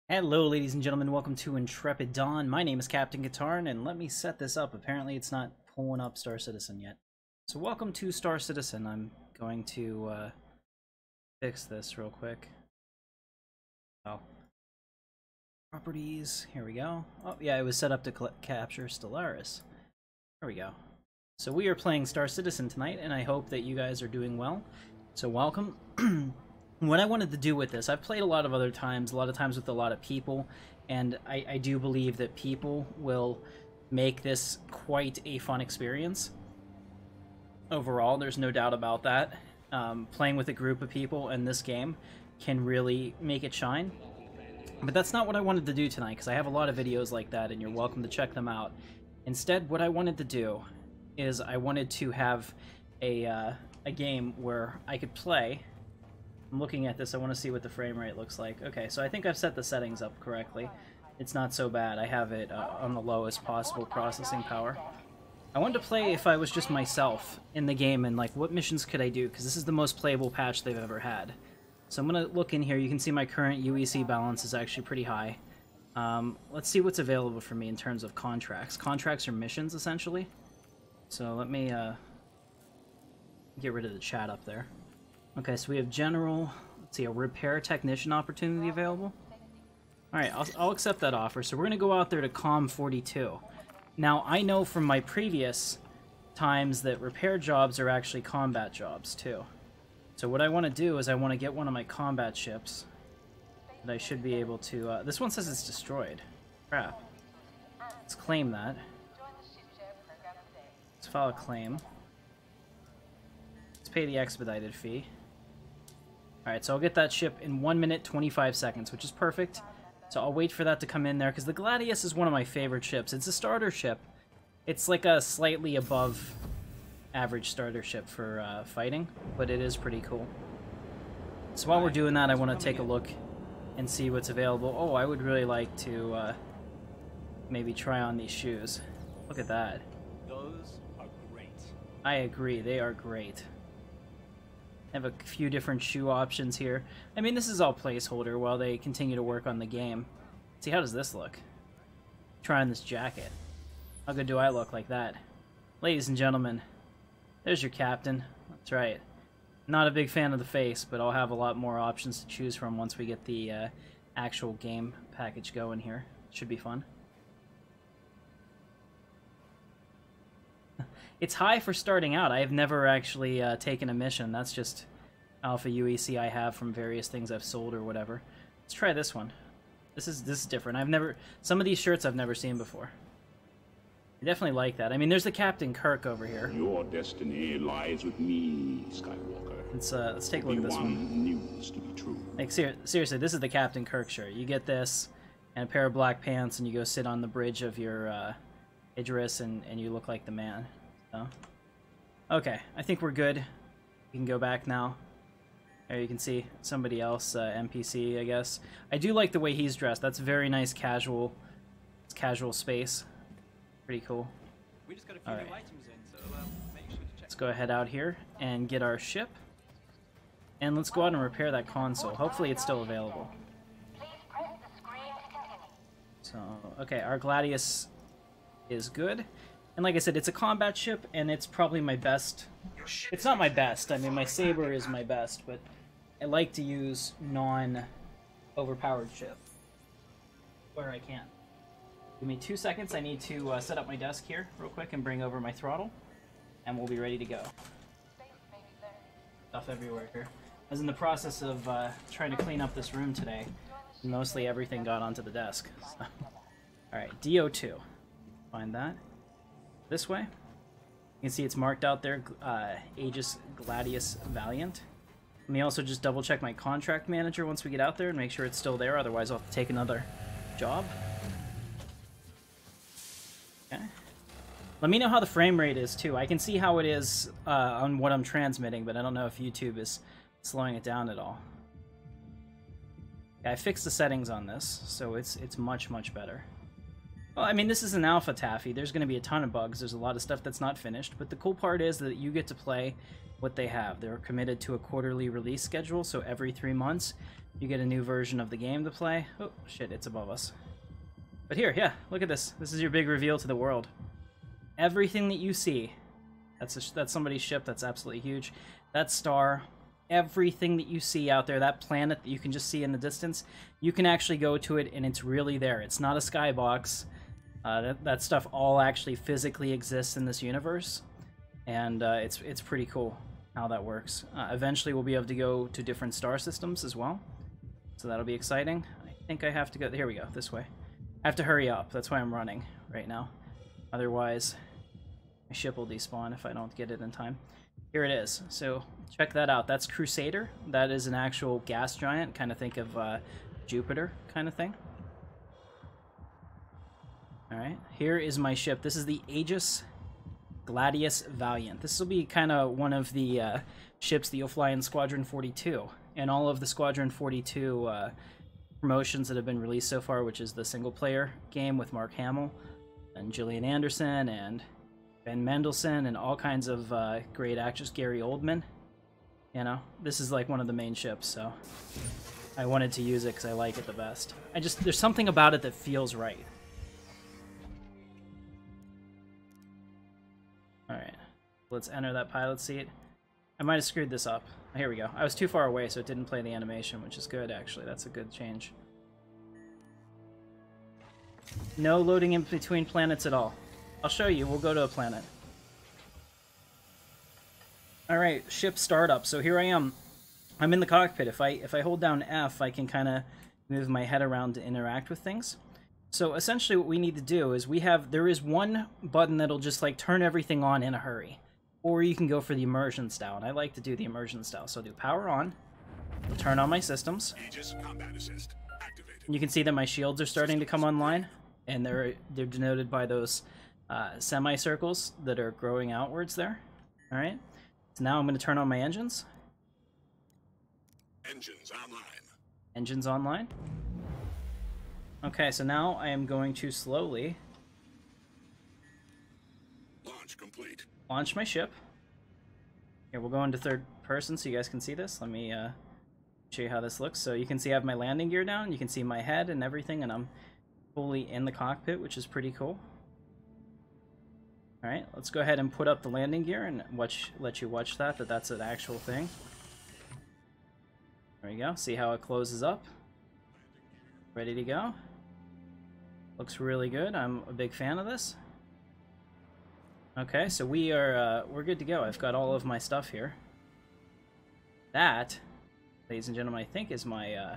Hello ladies and gentlemen, welcome to Intrepid Dawn. My name is Captain Katarn, and let me set this up. Apparently it's not pulling up Star Citizen yet. So welcome to Star Citizen. I'm going to fix this real quick. Oh. Properties, here we go. Oh yeah, it was set up to capture Stellaris. There we go. So we are playing Star Citizen tonight, and I hope that you guys are doing well. So welcome. What I wanted to do with this, I've played a lot of times with a lot of people, and I do believe that people will make this quite a fun experience. Overall, there's no doubt about that. Playing with a group of people in this game can really make it shine. But that's not what I wanted to do tonight, because I have a lot of videos like that, and you're welcome to check them out. Instead, what I wanted to do is I wanted to have a game where I could play. I'm looking at this, I want to see what the frame rate looks like. Okay, so I think I've set the settings up correctly. It's not so bad. I have it on the lowest possible processing power. I wanted to play if I was just myself in the game and like what missions could I do, because this is the most playable patch they've ever had. So I'm going to look in here. You can see my current UEC balance is actually pretty high. Let's see what's available for me in terms of contracts. Contracts are missions, essentially. So let me get rid of the chat up there. Okay, so we have general, let's see, a repair technician opportunity available. Alright, I'll accept that offer. So we're going to go out there to COM 42. Now, I know from my previous times that repair jobs are actually combat jobs, too. So what I want to do is I want to get one of my combat ships that I should be able to... this one says it's destroyed. Crap. Let's claim that. Let's file a claim. Let's pay the expedited fee. Alright, so I'll get that ship in 1 minute 25 seconds, which is perfect. So I'll wait for that to come in there, because the Gladius is one of my favorite ships. It's a starter ship. It's like a slightly above average starter ship for fighting, but it is pretty cool. So while we're doing that, I want to take a look and see what's available. Oh, I would really like to maybe try on these shoes. Look at that. Those are great. I agree, they are great. I have a few different shoe options here. I mean, this is all placeholder while they continue to work on the game. Let's see, how does this look? Try on this jacket. How good do I look like that? Ladies and gentlemen, there's your captain. That's right. Not a big fan of the face, but I'll have a lot more options to choose from once we get the actual game package going here. Should be fun. It's high for starting out. I have never actually taken a mission. That's just alpha UEC I have from various things I've sold or whatever. Let's try this one. This is different. Some of these shirts I've never seen before. I definitely like that. I mean, there's the Captain Kirk over here. Your destiny lies with me, Skywalker. Let's take a look at this one. News to be true. Like seriously, this is the Captain Kirk shirt. You get this, and a pair of black pants, and you go sit on the bridge of your Idris, and you look like the man. So, okay, I think we're good. You can go back now. There you can see somebody else, NPC, I guess. I do like the way he's dressed. That's very nice casual space. Pretty cool. We just got a few new items in, so make sure to check. Let's go ahead out here and get our ship. And let's go out and repair that console. Hopefully it's still available. So, okay, our Gladius is good. And like I said, it's a combat ship, and it's probably my best. It's not my best. I mean, my Saber is my best, but I like to use non-overpowered ship where I can. Give me 2 seconds. I need to set up my desk here real quick and bring over my throttle, and we'll be ready to go. Stuff everywhere here. I was in the process of trying to clean up this room today. Mostly everything got onto the desk. So. Alright, DO2. Find that. This way. You can see it's marked out there, Aegis Gladius Valiant. Let me also just double check my contract manager once we get out there and make sure it's still there, otherwise I'll have to take another job. Okay. Let me know how the frame rate is too. I can see how it is on what I'm transmitting, but I don't know if YouTube is slowing it down at all. Yeah, I fixed the settings on this, so it's much, much better. Well, I mean, this is an alpha taffy. There's going to be a ton of bugs. There's a lot of stuff that's not finished, but the cool part is that you get to play what they have. They're committed to a quarterly release schedule, so every 3 months you get a new version of the game to play. Oh, shit, it's above us. But here, yeah, look at this. This is your big reveal to the world. Everything that you see, that's somebody's ship. That's absolutely huge. That star, everything that you see out there, that planet that you can just see in the distance, you can actually go to it, and it's really there. It's not a skybox. That stuff all actually physically exists in this universe, and it's pretty cool how that works. Eventually we'll be able to go to different star systems as well, so that'll be exciting. I think I have to go, here we go, this way. I have to hurry up, that's why I'm running right now. Otherwise, my ship will despawn if I don't get it in time. Here it is, so check that out. That's Crusader. That is an actual gas giant, kind of think of Jupiter kind of thing. Alright, here is my ship. This is the Aegis Gladius Valiant. This will be kind of one of the ships that you'll fly in Squadron 42. And all of the Squadron 42 promotions that have been released so far, which is the single-player game with Mark Hamill and Gillian Anderson and Ben Mendelsohn and all kinds of great actors, Gary Oldman. You know, this is like one of the main ships, so I wanted to use it because I like it the best. There's something about it that feels right. Alright, let's enter that pilot seat. I might have screwed this up. Here we go. I was too far away, so it didn't play the animation, which is good, actually. That's a good change. No loading in between planets at all. I'll show you. We'll go to a planet. Alright, ship startup. So here I am. I'm in the cockpit. If I hold down F, I can kind of move my head around to interact with things. So essentially what we need to do is there is one button that'll just like turn everything on in a hurry. Or you can go for the immersion style, and I like to do the immersion style. So I'll do power on, we'll turn on my systems. Aegis combat assist activated. And you can see that my shields are starting to come online, and they're denoted by those semicircles that are growing outwards there. Alright, so now I'm going to turn on my engines. Engines online. Engines online. Okay, so now I am going to slowly Launch complete. Launch my ship. Here, we'll go into third person so you guys can see this. Let me show you how this looks. So you can see I have my landing gear down, you can see my head and everything, and I'm fully in the cockpit, which is pretty cool. Alright, let's go ahead and put up the landing gear and let you watch that's an actual thing. There we go, see how it closes up. Ready to go. Looks really good. I'm a big fan of this. Okay, so we're good to go. I've got all of my stuff here. That, ladies and gentlemen, I think is my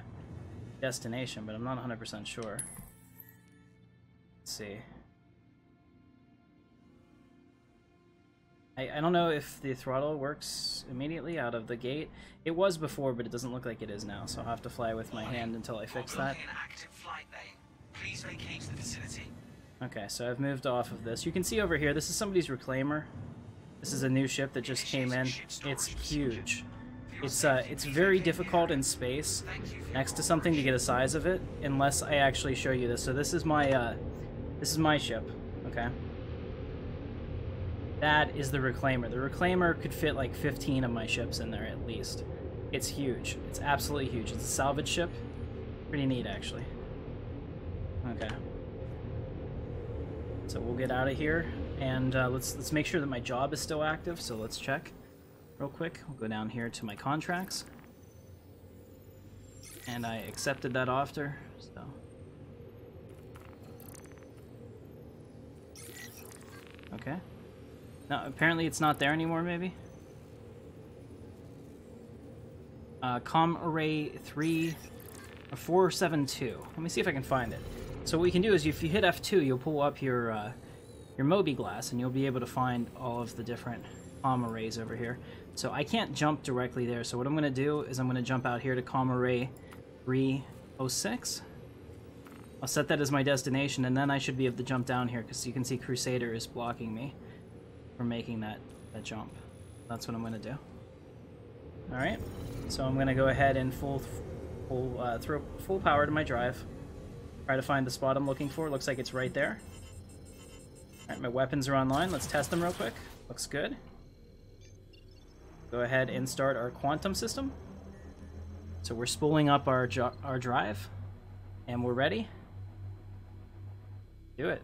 destination, but I'm not 100% sure. Let's see. I don't know if the throttle works immediately out of the gate. It was before, but it doesn't look like it is now, so I'll have to fly with my hand until I fix that. Active flight lane. vacate the vicinity. Okay, so I've moved off of this. You can see over here, this is somebody's reclaimer. This is a new ship that just came in. It's huge. It's very difficult in space next to something to get a size of it, unless I actually show you this. So this is my ship, okay? That is the reclaimer. The reclaimer could fit like 15 of my ships in there at least. It's huge. It's absolutely huge. It's a salvage ship. Pretty neat, actually. Okay. So we'll get out of here, and let's make sure that my job is still active. So let's check real quick. We'll go down here to my contracts, and I accepted that offer. So okay. Now apparently it's not there anymore. Maybe. Com array 472. Let me see if I can find it. So what you can do is if you hit F2, you'll pull up your Moby glass, and you'll be able to find all of the different comm arrays over here. So I can't jump directly there, so what I'm going to do is I'm going to jump out here to comm array 306. I'll set that as my destination, and then I should be able to jump down here, because you can see Crusader is blocking me from making that jump. That's what I'm going to do. Alright, so I'm going to go ahead and throw full power to my drive. Try to find the spot I'm looking for. Looks like it's right there. Alright, my weapons are online. Let's test them real quick. Looks good. Go ahead and start our quantum system. So we're spooling up our drive. And we're ready. Do it.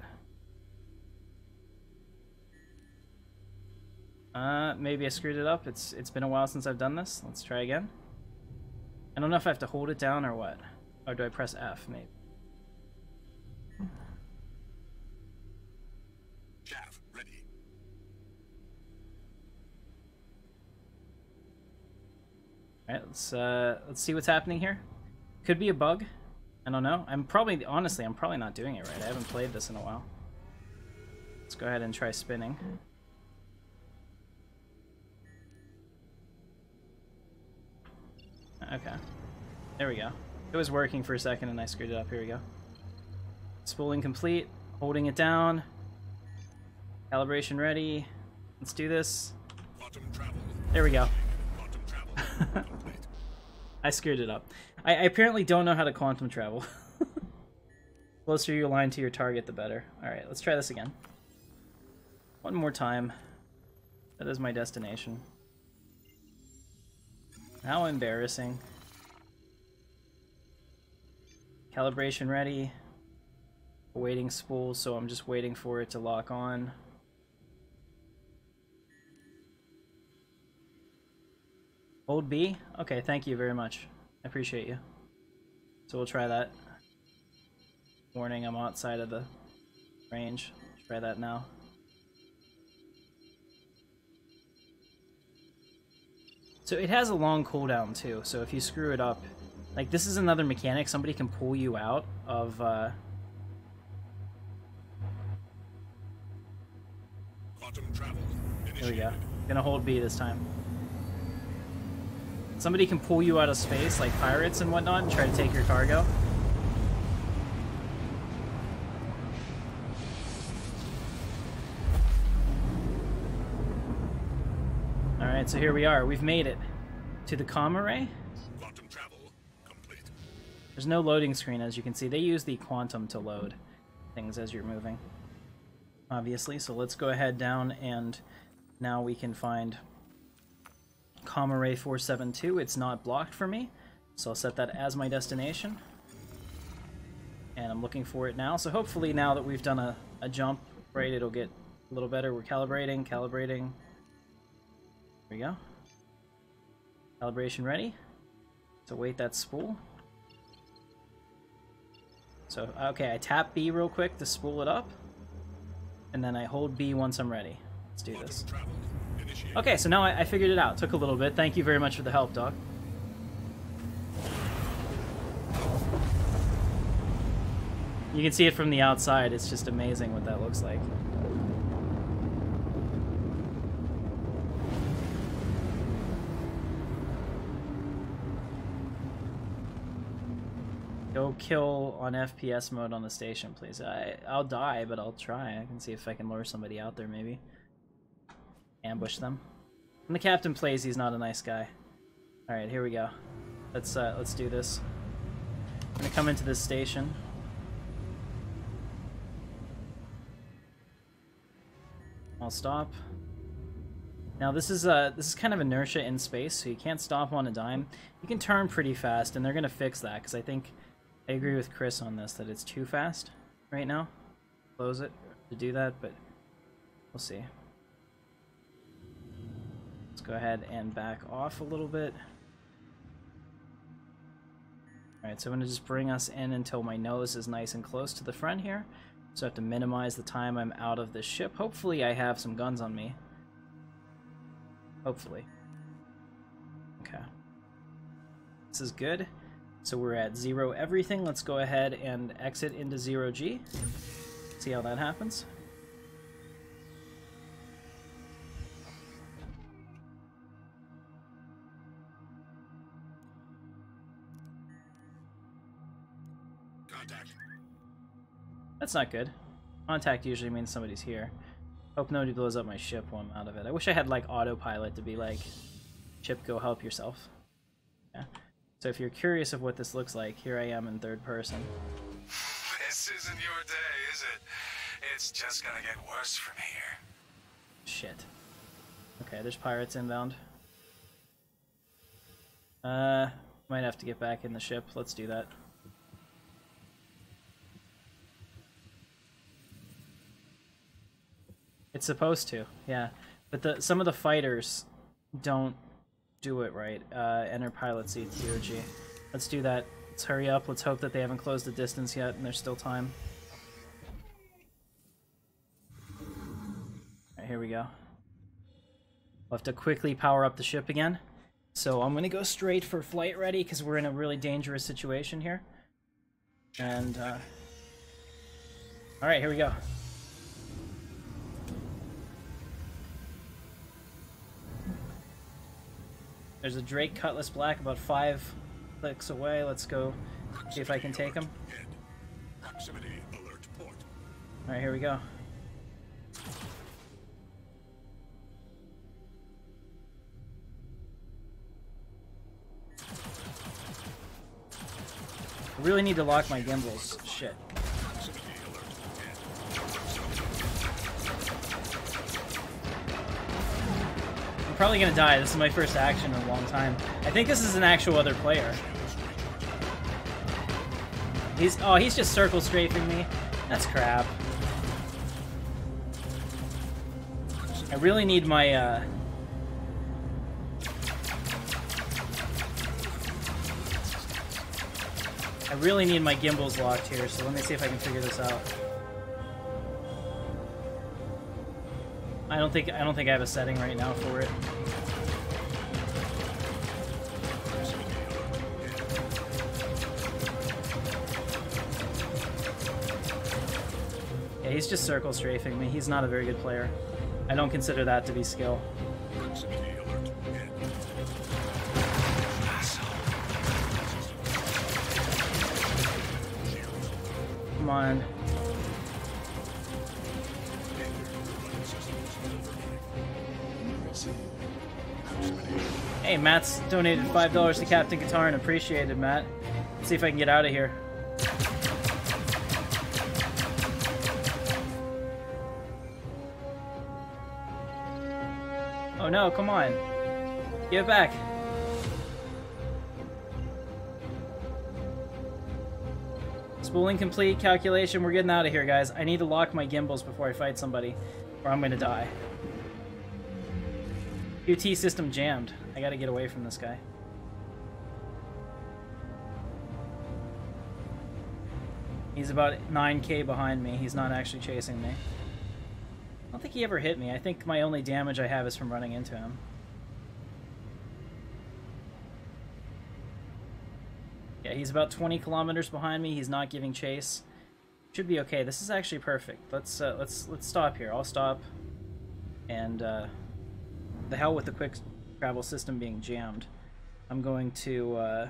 Maybe I screwed it up. It's been a while since I've done this. Let's try again. I don't know if I have to hold it down or what. Or do I press F, maybe? Chaff ready. Alright, let's see what's happening here. Could be a bug. I don't know. Honestly, I'm probably not doing it right. I haven't played this in a while. Let's go ahead and try spinning. Okay. There we go. It was working for a second and I screwed it up. Here we go. Spooling complete. Holding it down. Calibration ready. Let's do this. There we go. I screwed it up. I apparently don't know how to quantum travel. Closer you align to your target, the better. Alright, let's try this again. One more time. That is my destination. How embarrassing. Calibration ready. Awaiting spool, so I'm just waiting for it to lock on. Hold B? Okay, thank you very much. I appreciate you. So we'll try that. Warning, I'm outside of the range. Try that now. So it has a long cooldown too, so if you screw it up, like this is another mechanic, somebody can pull you out of Quantum travel There we go. Gonna hold B this time. Somebody can pull you out of space, like pirates and whatnot, and try to take your cargo. Alright, so here we are. We've made it to the comm array. Quantum travel complete. There's no loading screen, as you can see. They use the quantum to load things as you're moving, obviously. So let's go ahead down, and now we can find comm array 472. It's not blocked for me, so I'll set that as my destination. And I'm looking for it now. So hopefully now that we've done a jump, right, it'll get a little better. We're calibrating. There we go. Calibration ready. So wait that spool. So, okay, I tap B real quick to spool it up. And then I hold B once I'm ready. Let's do this. Okay, so now I figured it out. Took a little bit. Thank you very much for the help, dog. You can see it from the outside. It's just amazing what that looks like. Go no kill on FPS mode on the station, please. I'll die, but I'll try. I can see if I can lure somebody out there, maybe. Ambush them. When the captain plays, he's not a nice guy. Alright, here we go. Let's do this. I'm gonna come into this station. I'll stop. Now this is kind of inertia in space, so you can't stop on a dime. You can turn pretty fast, and they're gonna fix that, because I think I agree with Chris on this, that it's too fast right now. Close it to do that, but we'll see. Let's go ahead and back off a little bit. Alright, so I'm gonna just bring us in until my nose is nice and close to the front here. So I have to minimize the time I'm out of this ship. Hopefully I have some guns on me. Hopefully. Okay. This is good. So we're at 0 everything. Let's go ahead and exit into 0G. See how that happens. Contact. That's not good. Contact usually means somebody's here. Hope nobody blows up my ship while I'm out of it. I wish I had like autopilot to be like, ship, go help yourself. Yeah. So if you're curious of what this looks like, here I am in third person. This isn't your day, is it? It's just gonna get worse from here. Shit. Okay, there's pirates inbound. Might have to get back in the ship. Let's do that. It's supposed to, yeah. But some of the fighters don't do it right. Enter pilot seat 0G. Let's do that. Let's hurry up. Let's hope that they haven't closed the distance yet and there's still time. Alright, here we go. We'll have to quickly power up the ship again. So I'm going to go straight for flight ready because we're in a really dangerous situation here. And, alright, here we go. There's a Drake Cutlass Black about 5 clicks away. Let's go see if I can take him. Proximity alert port. Alright, here we go. I really need to lock my gimbals. Shit. I'm probably gonna die. This is my first action in a long time. I think this is an actual other player. He's just circle strafing me. That's crap. I really need my I really need my gimbals locked here, so let me see if I can figure this out. I don't think I have a setting right now for it. Yeah, he's just circle strafing me. He's not a very good player. I don't consider that to be skill. Come on. Hey, Matt's donated $5 to Captain Katarn. Appreciated, Matt. Let's see if I can get out of here. Oh no, come on. Give it back. Spooling complete, calculation, we're getting out of here, guys. I need to lock my gimbals before I fight somebody, or I'm gonna die. QT system jammed. I gotta get away from this guy. He's about 9k behind me. He's not actually chasing me. I don't think he ever hit me. I think my only damage I have is from running into him. Yeah, he's about 20 kilometers behind me. He's not giving chase. Should be okay. This is actually perfect. Let's stop here. I'll stop. And the hell with the quick travel system being jammed. I'm going to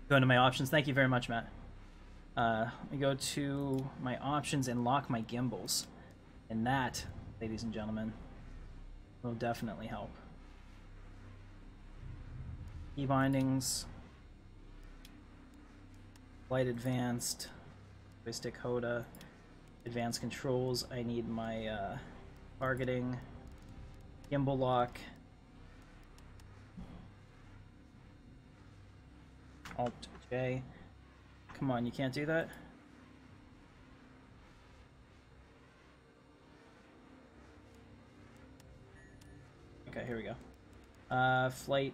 go into my options. Thank you very much, Matt. Let me go to my options and lock my gimbals. And that, ladies and gentlemen, will definitely help. Key bindings. Flight advanced. Joystick HODA. Advanced controls. I need my targeting. Gimbal lock. Alt J. Come on, you can't do that? Okay, here we go. Flight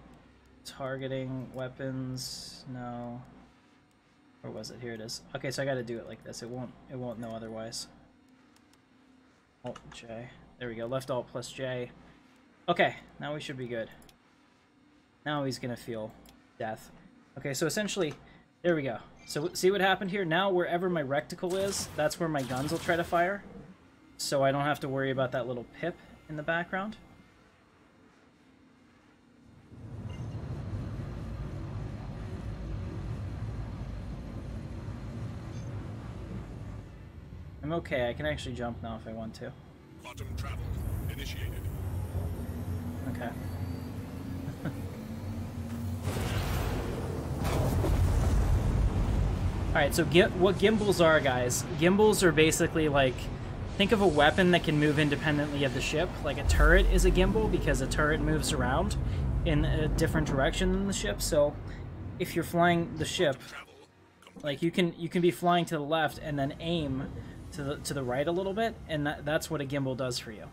targeting weapons. No. Where was it? Here it is. Okay, so I gotta do it like this. It won't know otherwise. Alt J. There we go. Left Alt plus J. Okay, now we should be good. Now he's gonna feel death. Okay, so essentially, there we go. So see what happened here? Now wherever my reticle is, that's where my guns will try to fire. So I don't have to worry about that little pip in the background. I'm okay, I can actually jump now if I want to. Quantum travel initiated. Okay. Alright, so what gimbals are, guys. Gimbals are basically like, think of a weapon that can move independently of the ship. Like a turret is a gimbal because a turret moves around in a different direction than the ship. So if you're flying the ship, like you can be flying to the left and then aim to the right a little bit, and that's what a gimbal does for you.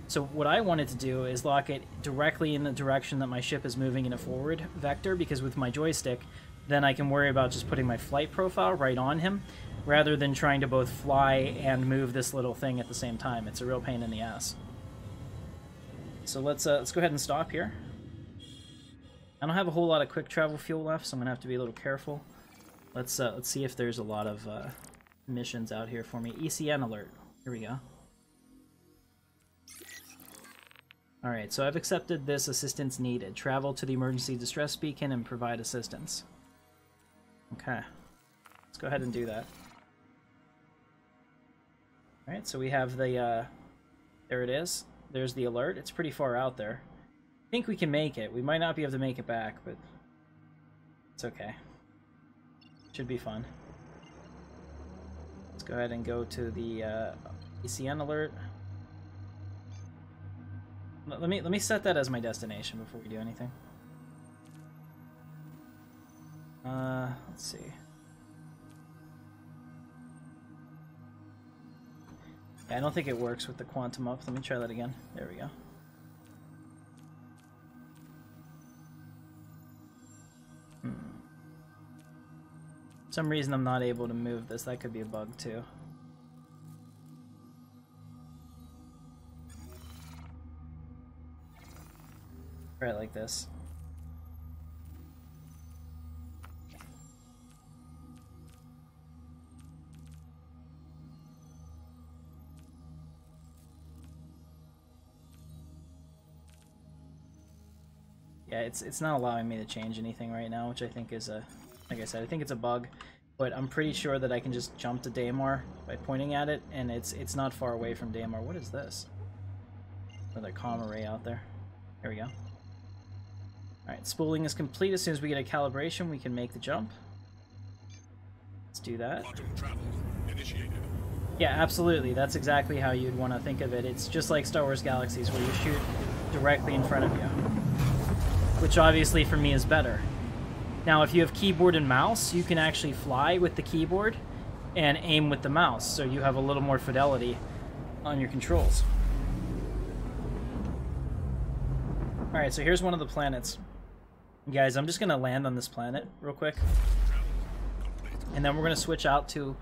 So what I wanted to do is lock it directly in the direction that my ship is moving in a forward vector, because with my joystick, then I can worry about just putting my flight profile right on him, rather than trying to both fly and move this little thing at the same time. It's a real pain in the ass. So let's go ahead and stop here. I don't have a whole lot of quick travel fuel left, so I'm gonna have to be a little careful. Let's see if there's a lot of missions out here for me. ECN alert. Here we go. Alright, so I've accepted this assistance needed. Travel to the emergency distress beacon and provide assistance. Okay. Let's go ahead and do that. Alright, so we have the, there it is. There's the alert. It's pretty far out there. I think we can make it. We might not be able to make it back, but it's okay. Should be fun. Let's go ahead and go to the ECN alert. Let me set that as my destination before we do anything. Let's see. Yeah, I don't think it works with the quantum up. Let me try that again. There we go. For some reason I'm not able to move this. That could be a bug too. Try it like this. Yeah, it's not allowing me to change anything right now, which I think is a, like I said, I think it's a bug, but I'm pretty sure that I can just jump to Daymar by pointing at it, and it's not far away from Daymar. What is this? Another comm array out there. Here we go. Alright, spooling is complete. As soon as we get a calibration, we can make the jump. Let's do that. Quantum travel initiated. Yeah, absolutely. That's exactly how you'd want to think of it. It's just like Star Wars Galaxies, where you shoot directly in front of you. Which obviously for me is better. Now, if you have keyboard and mouse, you can actually fly with the keyboard and aim with the mouse, so you have a little more fidelity on your controls. Alright, so here's one of the planets. Guys, I'm just going to land on this planet real quick. And then we're going to switch out to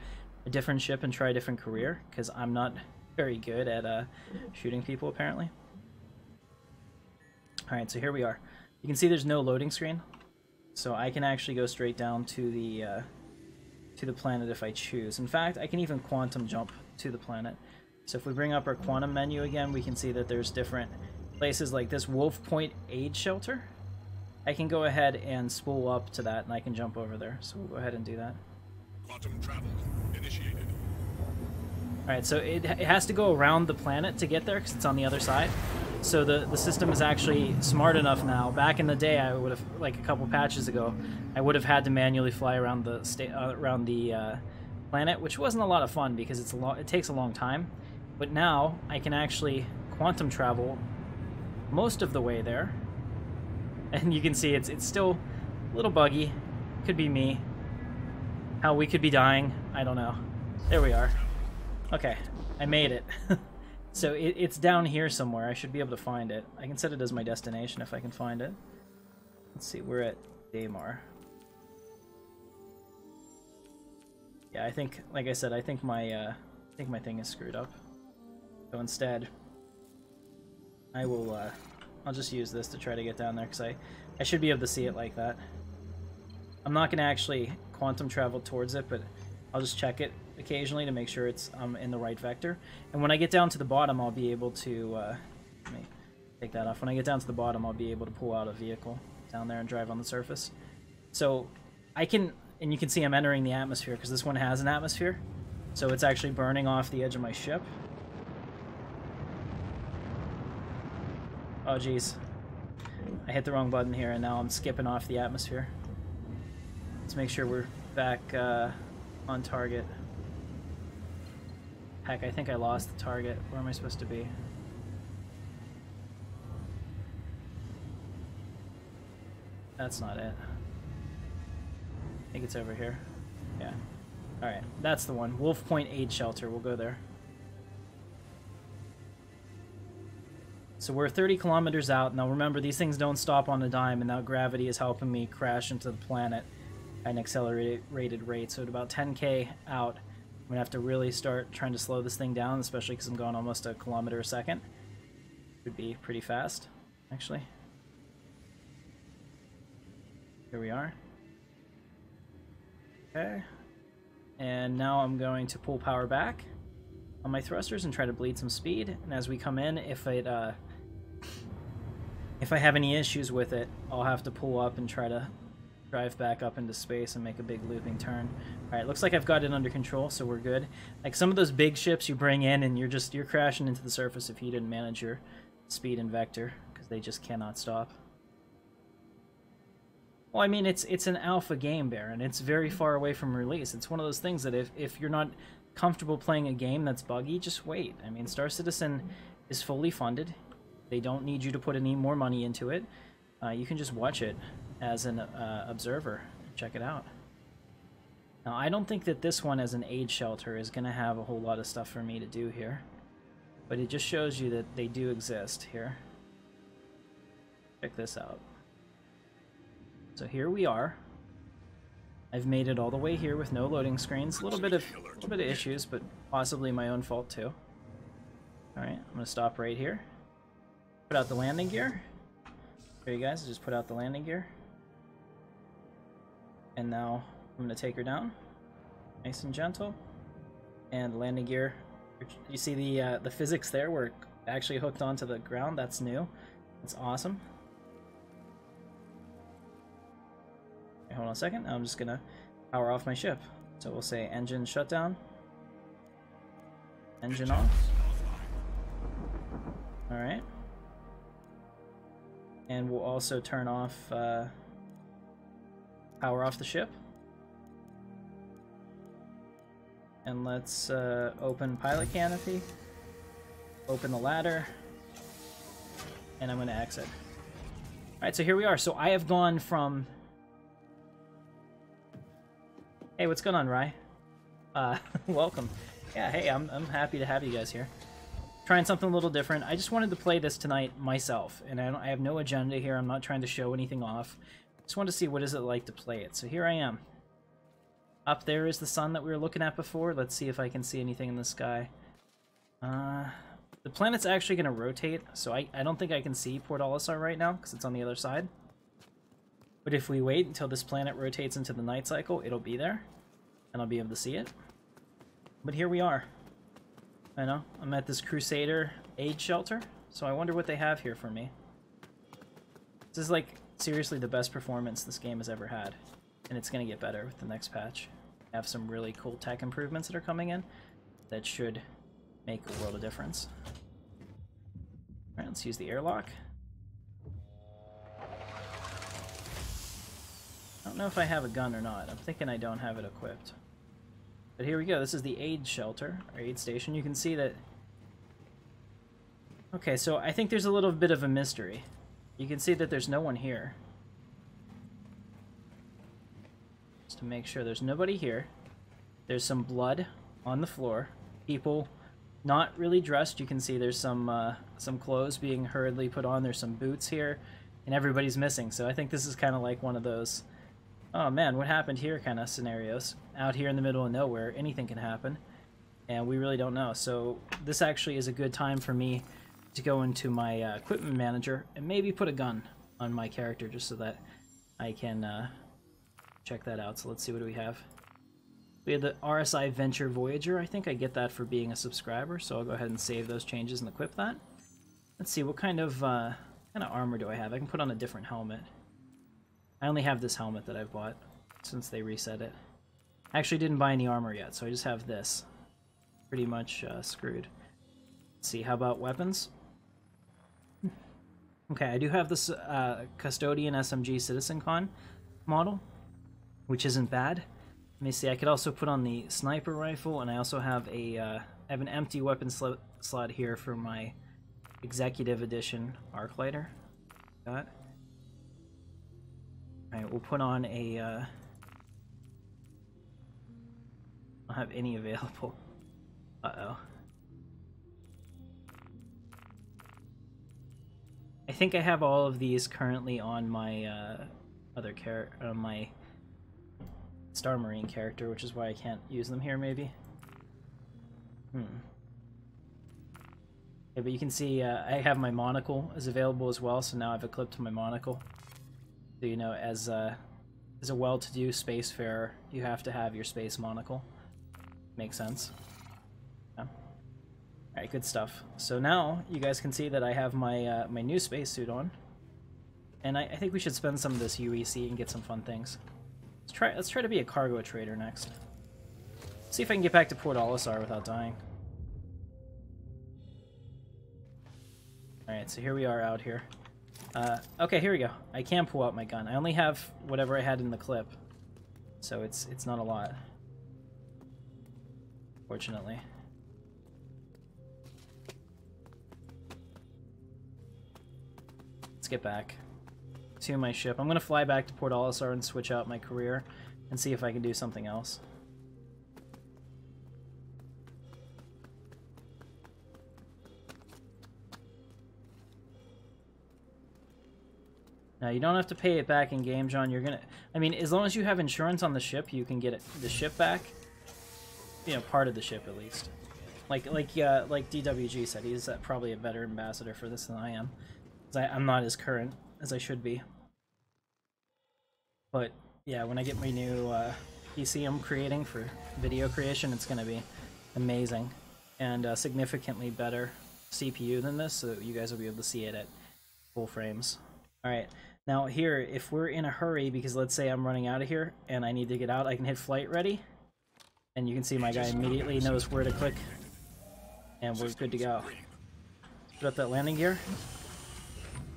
a different ship and try a different career, because I'm not very good at shooting people, apparently. Alright, so here we are. You can see there's no loading screen, so I can actually go straight down to the planet if I choose. In fact, I can even quantum jump to the planet. So if we bring up our quantum menu again, we can see that there's different places like this Wolf Point Aid Shelter. I can go ahead and spool up to that, and I can jump over there. So we'll go ahead and do that. Quantum travel initiated. Alright, so it has to go around the planet to get there because it's on the other side. So the system is actually smart enough now. Back in the day, I would have, like a couple patches ago, I would have had to manually fly around the planet, which wasn't a lot of fun because it takes a long time. But now I can actually quantum travel most of the way there, and you can see it's still a little buggy. Could be me. How we could be dying, I don't know. There we are. Okay, I made it. So it's down here somewhere. I should be able to find it. I can set it as my destination if I can find it. Let's see, we're at Daymar. Yeah, I think, like I said, I think my thing is screwed up. So instead, I will, I'll just use this to try to get down there, because I should be able to see it like that. I'm not going to actually quantum travel towards it, but I'll just check it occasionally to make sure it's in the right vector. And when I get down to the bottom, I'll be able to, let me take that off. When I get down to the bottom, I'll be able to pull out a vehicle down there and drive on the surface. So I can, and you can see I'm entering the atmosphere, because this one has an atmosphere. So it's actually burning off the edge of my ship. Oh, geez. I hit the wrong button here, and now I'm skipping off the atmosphere. Let's make sure we're back on target. Heck, I think I lost the target. Where am I supposed to be? That's not it. I think it's over here. Yeah. Alright, that's the one. Wolf Point Aid Shelter. We'll go there. So we're 30 kilometers out. Now remember, these things don't stop on a dime, and now gravity is helping me crash into the planet at an accelerated rate. So at about 10k out, I'm going to have to really start trying to slow this thing down, especially because I'm going almost a kilometer a second. Would be pretty fast, actually. Here we are. Okay. And now I'm going to pull power back on my thrusters and try to bleed some speed. And as we come in, if I have any issues with it, I'll have to pull up and try to drive back up into space and make a big looping turn. Alright, looks like I've got it under control, so we're good. Like some of those big ships you bring in and you're crashing into the surface if you didn't manage your speed and vector, because they just cannot stop. Well, I mean, it's an alpha game, Baron. It's very far away from release. It's one of those things that if you're not comfortable playing a game that's buggy, just wait. I mean, Star Citizen is fully funded. They don't need you to put any more money into it. You can just watch it as an observer and check it out. Now, I don't think that this one as an aid shelter is going to have a whole lot of stuff for me to do here. But it just shows you that they do exist here. Check this out. So here we are. I've made it all the way here with no loading screens. A little bit of issues, but possibly my own fault too. All right, I'm gonna stop right here. Put out the landing gear. There you guys, I just put out the landing gear. And now I'm gonna take her down, nice and gentle. And the landing gear. You see the physics there? We're actually hooked onto the ground. That's new. That's awesome. Hold on a second. I'm just gonna power off my ship. So we'll say engine shutdown, engine off. All right, and we'll also turn off power off the ship. And let's open pilot canopy, open the ladder, and I'm gonna exit. All right, so here we are. So I have gone from. Hey, what's going on, Rye? Welcome. Yeah, hey, I'm happy to have you guys here. Trying something a little different. I just wanted to play this tonight myself, and I have no agenda here. I'm not trying to show anything off. Just wanted to see what is it like to play it. So here I am. Up there is the sun that we were looking at before. Let's see if I can see anything in the sky. The planet's actually going to rotate, so I don't think I can see Port Olisar right now, because it's on the other side. But if we wait until this planet rotates into the night cycle, it'll be there, and I'll be able to see it. But here we are. I know, I'm at this Crusader aid shelter, so I wonder what they have here for me. This is like, seriously, the best performance this game has ever had, and it's going to get better with the next patch. have some really cool tech improvements that are coming in that should make a world of difference. Alright, let's use the airlock. I don't know if I have a gun or not. I'm thinking I don't have it equipped. But here we go. This is the aid shelter, or aid station. You can see that... Okay, so I think there's a little bit of a mystery. You can see that there's no one here. Just to make sure there's nobody here. There's some blood on the floor. People not really dressed. You can see there's some clothes being hurriedly put on. There's some boots here, and everybody's missing. So I think this is kind of like one of those, oh man, what happened here kind of scenarios. Out here in the middle of nowhere, anything can happen, and we really don't know. So this actually is a good time for me to go into my equipment manager and maybe put a gun on my character just so that I can check that out. So let's see, what do we have? We have the RSI Venture Voyager. I think I get that for being a subscriber, so I'll go ahead and save those changes and equip that. Let's see, what kind of armor do I have? I can put on a different helmet. I only have this helmet that I've bought since they reset it. I actually didn't buy any armor yet, so I just have this. Pretty much screwed. Let's see, how about weapons? Okay, I do have this Custodian SMG Citizen Con model, which isn't bad. Let me see, I could also put on the sniper rifle, and I also have I have an empty weapon slot here for my Executive Edition Arc Lighter. Alright, we'll put on a... I don't have any available. Uh-oh. I think I have all of these currently on my my Star Marine character, which is why I can't use them here, maybe. Yeah, but you can see I have my monocle is available as well, so now I've equipped my monocle. So, you know, as a well-to-do spacefarer, you have to have your space monocle. Makes sense. Yeah. Alright, good stuff. So now you guys can see that I have my my new spacesuit on, and I think we should spend some of this UEC and get some fun things. Let's try to be a cargo trader next. See if I can get back to Port Olisar without dying. Alright, so here we are out here. Okay, here we go. I can pull out my gun. I only have whatever I had in the clip, so it's not a lot, fortunately. Let's get back to my ship. I'm going to fly back to Port Olisar and switch out my career and see if I can do something else. Now, you don't have to pay it back in game, John. You're gonna... I mean, as long as you have insurance on the ship, you can get the ship back. You know, part of the ship at least. Like DWG said, he's probably a better ambassador for this than I am. 'Cause I'm not as current as I should be. But yeah, when I get my new PC I'm creating for video creation, it's gonna be amazing and significantly better CPU than this, so you guys will be able to see it at full frames. All right. Now here, if we're in a hurry, because let's say I'm running out of here and I need to get out, I can hit flight ready, and you can see my guy immediately knows where to click, and we're good to go. Let's put up that landing gear.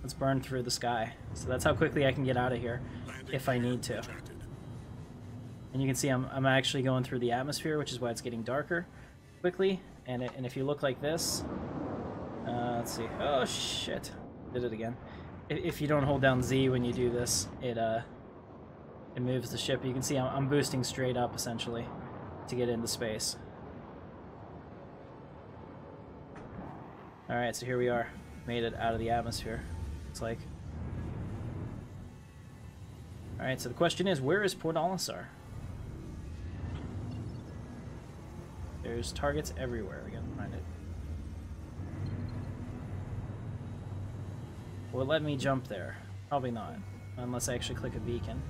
Let's burn through the sky. So that's how quickly I can get out of here if I need to. And you can see I'm actually going through the atmosphere, which is why it's getting darker quickly. And if you look like this, let's see. Oh shit! Did it again. If you don't hold down Z when you do this, it moves the ship. You can see I'm boosting straight up, essentially, to get into space. Alright, so here we are. Made it out of the atmosphere, looks like. Alright, so the question is, where is Port Olisar? There's targets everywhere. We gotta find it. Will it let me jump there? Probably not, unless I actually click a beacon.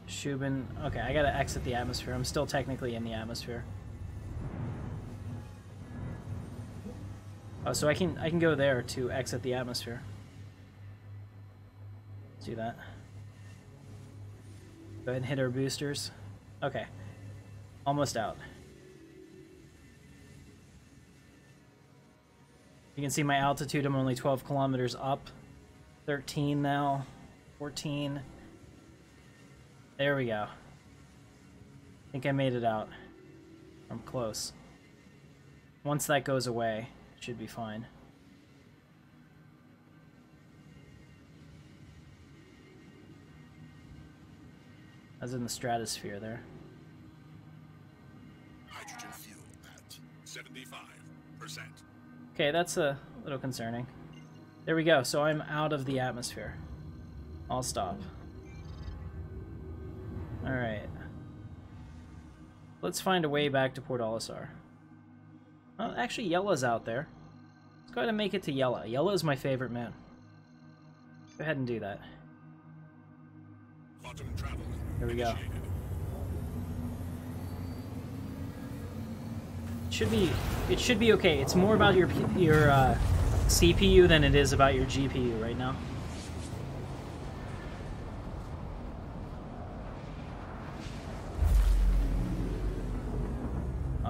Shubin. Okay, I gotta exit the atmosphere. I'm still technically in the atmosphere. Oh, so I can go there to exit the atmosphere. do that. Go ahead and hit our boosters. Okay. Almost out. You can see my altitude, I'm only 12 kilometers up. 13 now. 14. There we go. I think I made it out. I'm close. Once that goes away, it should be fine. I was in the stratosphere there. Hydrogen fuel at 75%. Okay, that's a little concerning. There we go, so I'm out of the atmosphere. I'll stop. Alright. Let's find a way back to Port Olisar. Well, actually, Yella's out there. Let's go ahead and make it to Yella. Yella is my favorite man. Go ahead and do that. Quantum travel. Here we go. It should be okay. It's more about your CPU than it is about your GPU right now.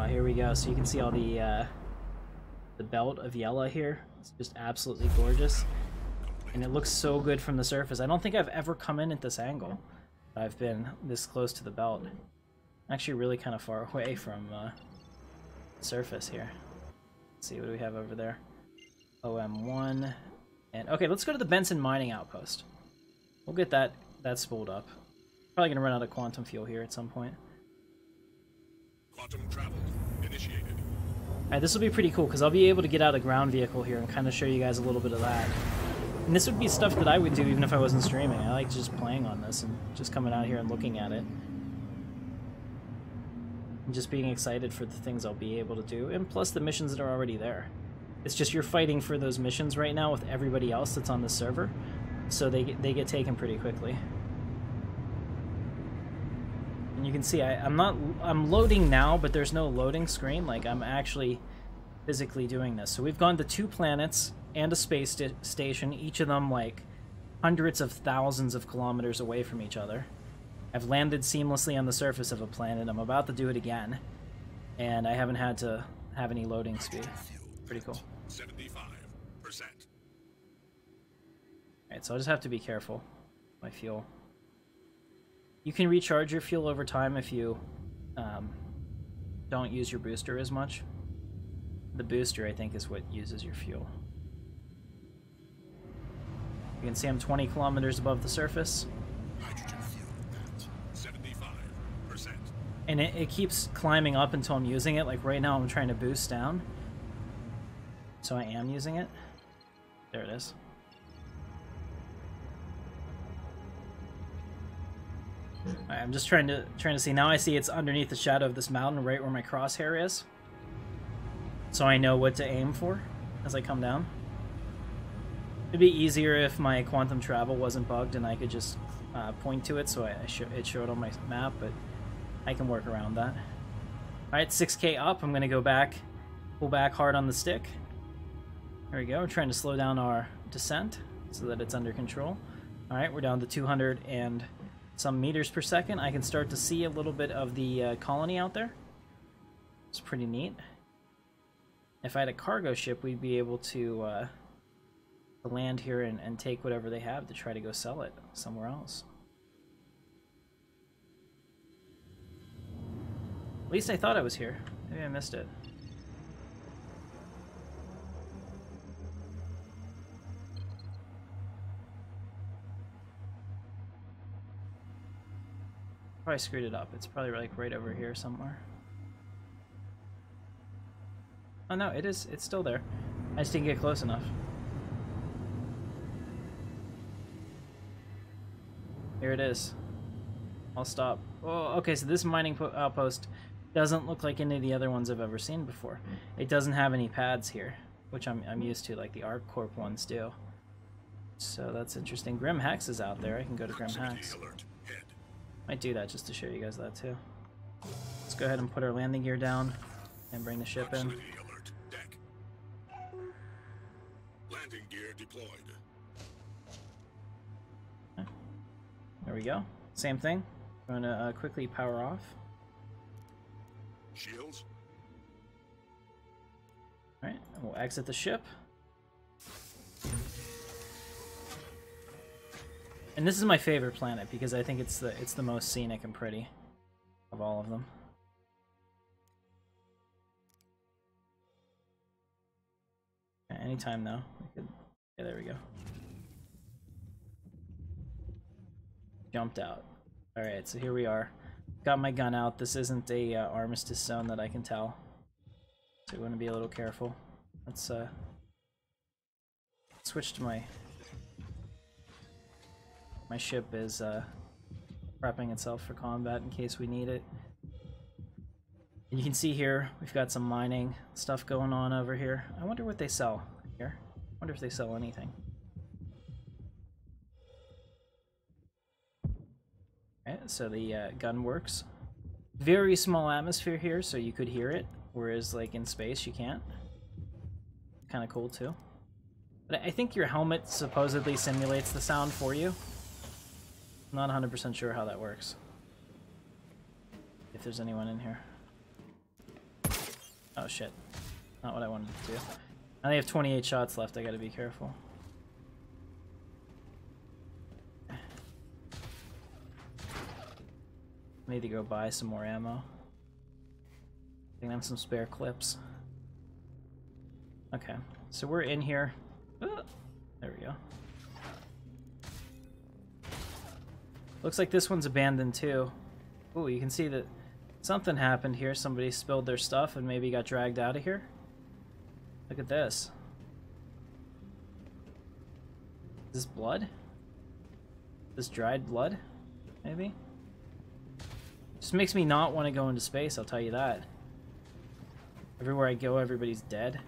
Here we go. So you can see all the belt of Yella here. It's just absolutely gorgeous, and it looks so good from the surface. I don't think I've ever come in at this angle. I've been this close to the belt. I'm actually really kind of far away from the surface here. Let's see what do we have over there. OM1, and okay, let's go to the Benson mining outpost. We'll get that spooled up. Probably gonna run out of quantum fuel here at some point. Quantum travel initiated. Alright, this will be pretty cool because I'll be able to get out a ground vehicle here and kind of show you guys a little bit of that. And this would be stuff that I would do even if I wasn't streaming. I like just playing on this and just coming out here and looking at it. And just being excited for the things I'll be able to do, and plus the missions that are already there. It's just you're fighting for those missions right now with everybody else that's on the server, so they get taken pretty quickly. And you can see I'm loading now, but there's no loading screen. Like, I'm actually physically doing this. So we've gone to 2 planets and a space station, each of them like hundreds of thousands of kilometers away from each other. I've landed seamlessly on the surface of a planet. I'm about to do it again, and I haven't had to have any loading speed. Pretty cool. 75%. Alright, so I'll just have to be careful with my fuel. You can recharge your fuel over time if you don't use your booster as much. The booster, I think, is what uses your fuel. You can see I'm 20 kilometers above the surface. Hydrogen fuel at 75%. And it keeps climbing up until I'm using it. Like right now I'm trying to boost down. So I am using it. There it is. Alright, I'm just trying to see. Now I see it's underneath the shadow of this mountain right where my crosshair is. So I know what to aim for as I come down. It'd be easier if my quantum travel wasn't bugged and I could just point to it so it showed on my map, but I can work around that. Alright, 6K up. I'm going to go back, pull back hard on the stick. There we go. We're trying to slow down our descent so that it's under control. Alright, we're down to 200 and some meters per second. I can start to see a little bit of the colony out there. It's pretty neat. If I had a cargo ship, we'd be able to land here and take whatever they have to try to go sell it somewhere else. At least I thought I was here. Maybe I missed it. Probably screwed it up. It's probably like right over here somewhere. Oh no, it is. It's still there. I just didn't get close enough. Here it is. I'll stop. Oh, okay, so this mining outpost doesn't look like any of the other ones I've ever seen before. It doesn't have any pads here, which I'm used to, like the ArcCorp ones do. So that's interesting. Grim Hex is out there. I can go to Grim Hex. Might do that just to show you guys that too. Let's go ahead and put our landing gear down and bring the ship in. Landing gear deployed. Okay. There we go. Same thing. I'm gonna quickly power off. Shields. Alright, we'll exit the ship. And this is my favorite planet because I think it's the most scenic and pretty of all of them. Yeah, anytime though. Yeah, there we go. Jumped out. Alright, so here we are. Got my gun out. This isn't a armistice zone that I can tell. So we want to be a little careful. Let's switch to my ship is prepping itself for combat in case we need it. And you can see here we've got some mining stuff going on over here. I wonder what they sell here. I wonder if they sell anything. Alright, so the gun works. Very small atmosphere here, so you could hear it, whereas like in space you can't. Kind of cool too. But I think your helmet supposedly simulates the sound for you. I'm not 100% sure how that works. If there's anyone in here. Oh shit. Not what I wanted to do. I only have 28 shots left, I gotta be careful. I need to go buy some more ammo. I have some spare clips. Okay, so we're in here. There we go. Looks like this one's abandoned too. Ooh, you can see that something happened here. Somebody spilled their stuff and maybe got dragged out of here. Look at this. Is this blood? This dried blood? Maybe? Just makes me not want to go into space, I'll tell you that. Everywhere I go, everybody's dead.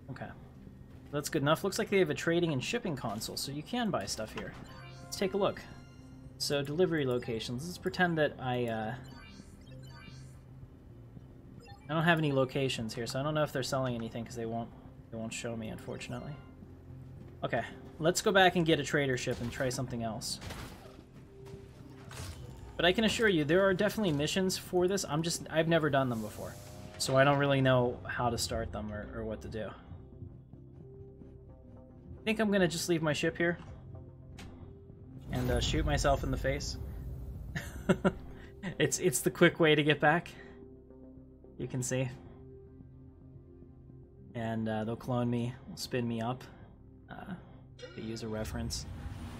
Okay. That's good enough. Looks like they have a trading and shipping console, so you can buy stuff here. Let's take a look. So, delivery locations. Let's pretend that I don't have any locations here, so I don't know if they're selling anything because they won't show me, unfortunately. Okay, let's go back and get a trader ship and try something else. But I can assure you, there are definitely missions for this. I've never done them before, so I don't really know how to start them or what to do. I think I'm gonna just leave my ship here and shoot myself in the face. It's the quick way to get back. You can see. And they'll clone me, spin me up. To use a reference.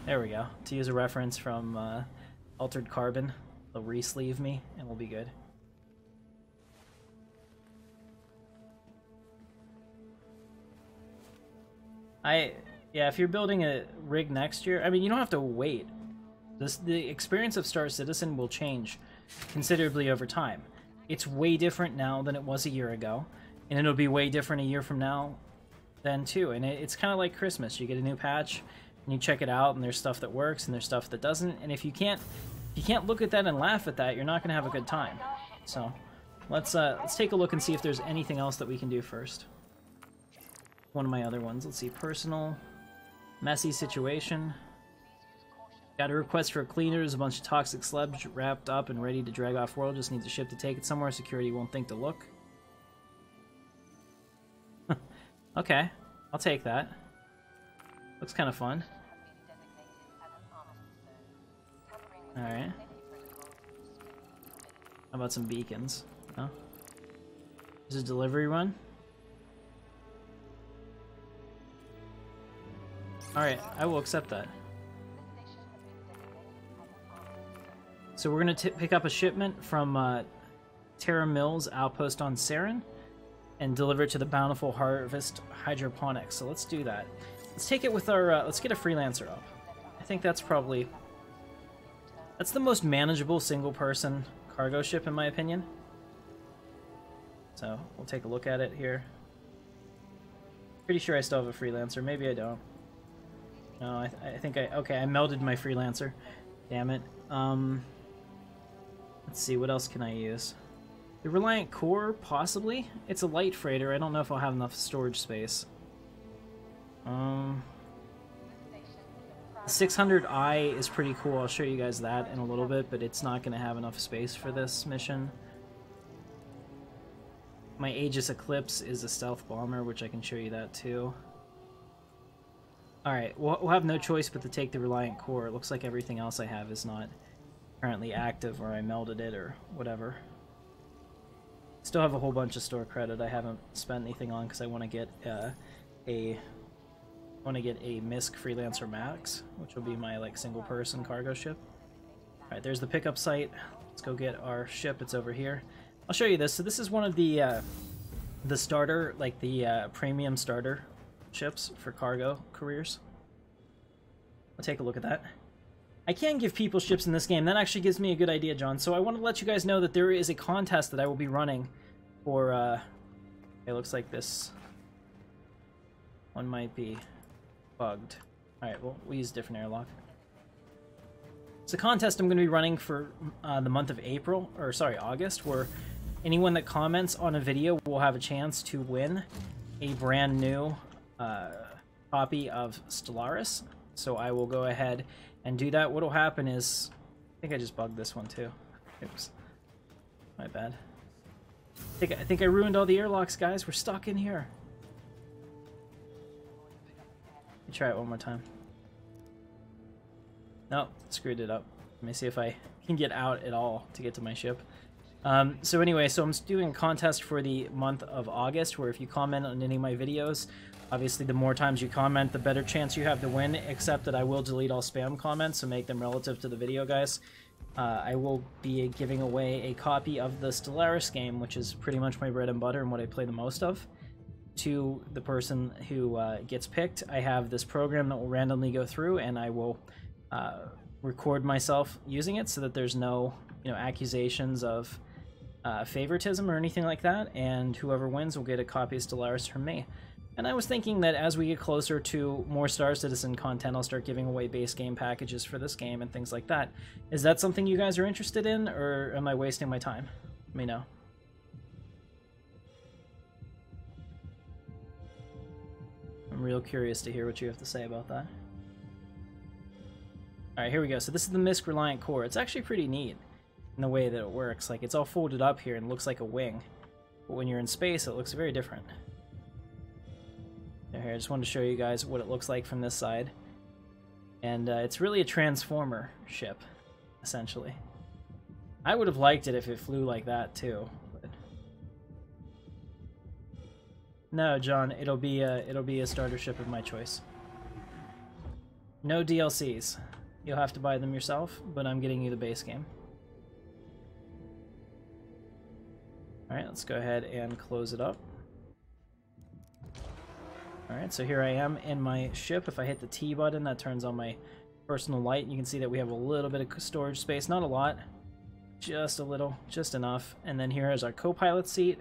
There we go. To use a reference from Altered Carbon, they'll re-sleeve me and we'll be good. Yeah, if you're building a rig next year, I mean, you don't have to wait. The experience of Star Citizen will change considerably over time. It's way different now than it was a year ago, and it'll be way different a year from now then too. And it's kind of like Christmas. You get a new patch, and you check it out, and there's stuff that works, and there's stuff that doesn't. And if you can't look at that and laugh at that, you're not gonna have a good time. So let's take a look and see if there's anything else that we can do first. One of my other ones. Let's see, personal. Messy situation. Got a request for a cleaner. There's a bunch of toxic sludge wrapped up and ready to drag off world. Just needs a ship to take it somewhere. Security won't think to look. Okay, I'll take that. Looks kind of fun. Alright. How about some beacons? No? There's a delivery run? Alright, I will accept that. So we're going to pick up a shipment from Terra Mills outpost on Saren and deliver it to the Bountiful Harvest Hydroponics. So let's do that. Let's take it with our... let's get a freelancer up. I think that's probably... that's the most manageable single-person cargo ship, in my opinion. So we'll take a look at it here. Pretty sure I still have a freelancer. Maybe I don't. No, I think I... okay, I melded my freelancer. Damn it. Let's see, what else can I use? The Reliant Core, possibly? It's a light freighter. I don't know if I'll have enough storage space. 600i is pretty cool. I'll show you guys that in a little bit, but it's not going to have enough space for this mission. My Aegis Eclipse is a stealth bomber, which I can show you that too. Alright, we'll have no choice but to take the Reliant Core. It looks like everything else I have is not currently active, or I melded it, or whatever. Still have a whole bunch of store credit I haven't spent anything on because I want to get a MISC Freelancer Max, which will be my like single person cargo ship. Alright, there's the pickup site. Let's go get our ship. It's over here. I'll show you this. So this is one of the starter, like the premium starter ships for cargo careers. I'll take a look at that. I can give people ships in this game. That actually gives me a good idea, John. So I want to let you guys know that there is a contest that I will be running for, it looks like this one might be bugged. Alright, well, we'll use a different airlock. It's a contest I'm going to be running for the month of August, where anyone that comments on a video will have a chance to win a brand new copy of Stellaris. So I will go ahead and do that. What'll happen is, I think I just bugged this one too. Oops, my bad. I think I ruined all the airlocks, guys. We're stuck in here. Let me try it one more time. Nope, screwed it up. Let me see if I can get out at all to get to my ship. So anyway, so I'm doing a contest for the month of August, where if you comment on any of my videos, obviously the more times you comment, the better chance you have to win, except that I will delete all spam comments and make them relative to the video, guys. I will be giving away a copy of the Stellaris game, which is pretty much my bread and butter and what I play the most of, to the person who gets picked. I have this program that will randomly go through, and I will record myself using it so that there's no, accusations of favoritism or anything like that, and whoever wins will get a copy of Stellaris from me. And I was thinking that as we get closer to more Star Citizen content, I'll start giving away base game packages for this game and things like that. Is that something you guys are interested in, or am I wasting my time? Let me know. I'm real curious to hear what you have to say about that. Alright, here we go. So this is the MISC Reliant Core. It's actually pretty neat in the way that it works. Like, it's all folded up here and looks like a wing. But when you're in space, it looks very different. Here, I just wanted to show you guys what it looks like from this side. And it's really a transformer ship, essentially. I would have liked it if it flew like that, too. But... no, John, it'll be a starter ship of my choice. No DLCs. You'll have to buy them yourself, but I'm getting you the base game. Alright, let's go ahead and close it up. Alright, so here I am in my ship. If I hit the T button, that turns on my personal light, and you can see that we have a little bit of storage space. Not a lot, just a little, just enough. And then here is our co-pilot seat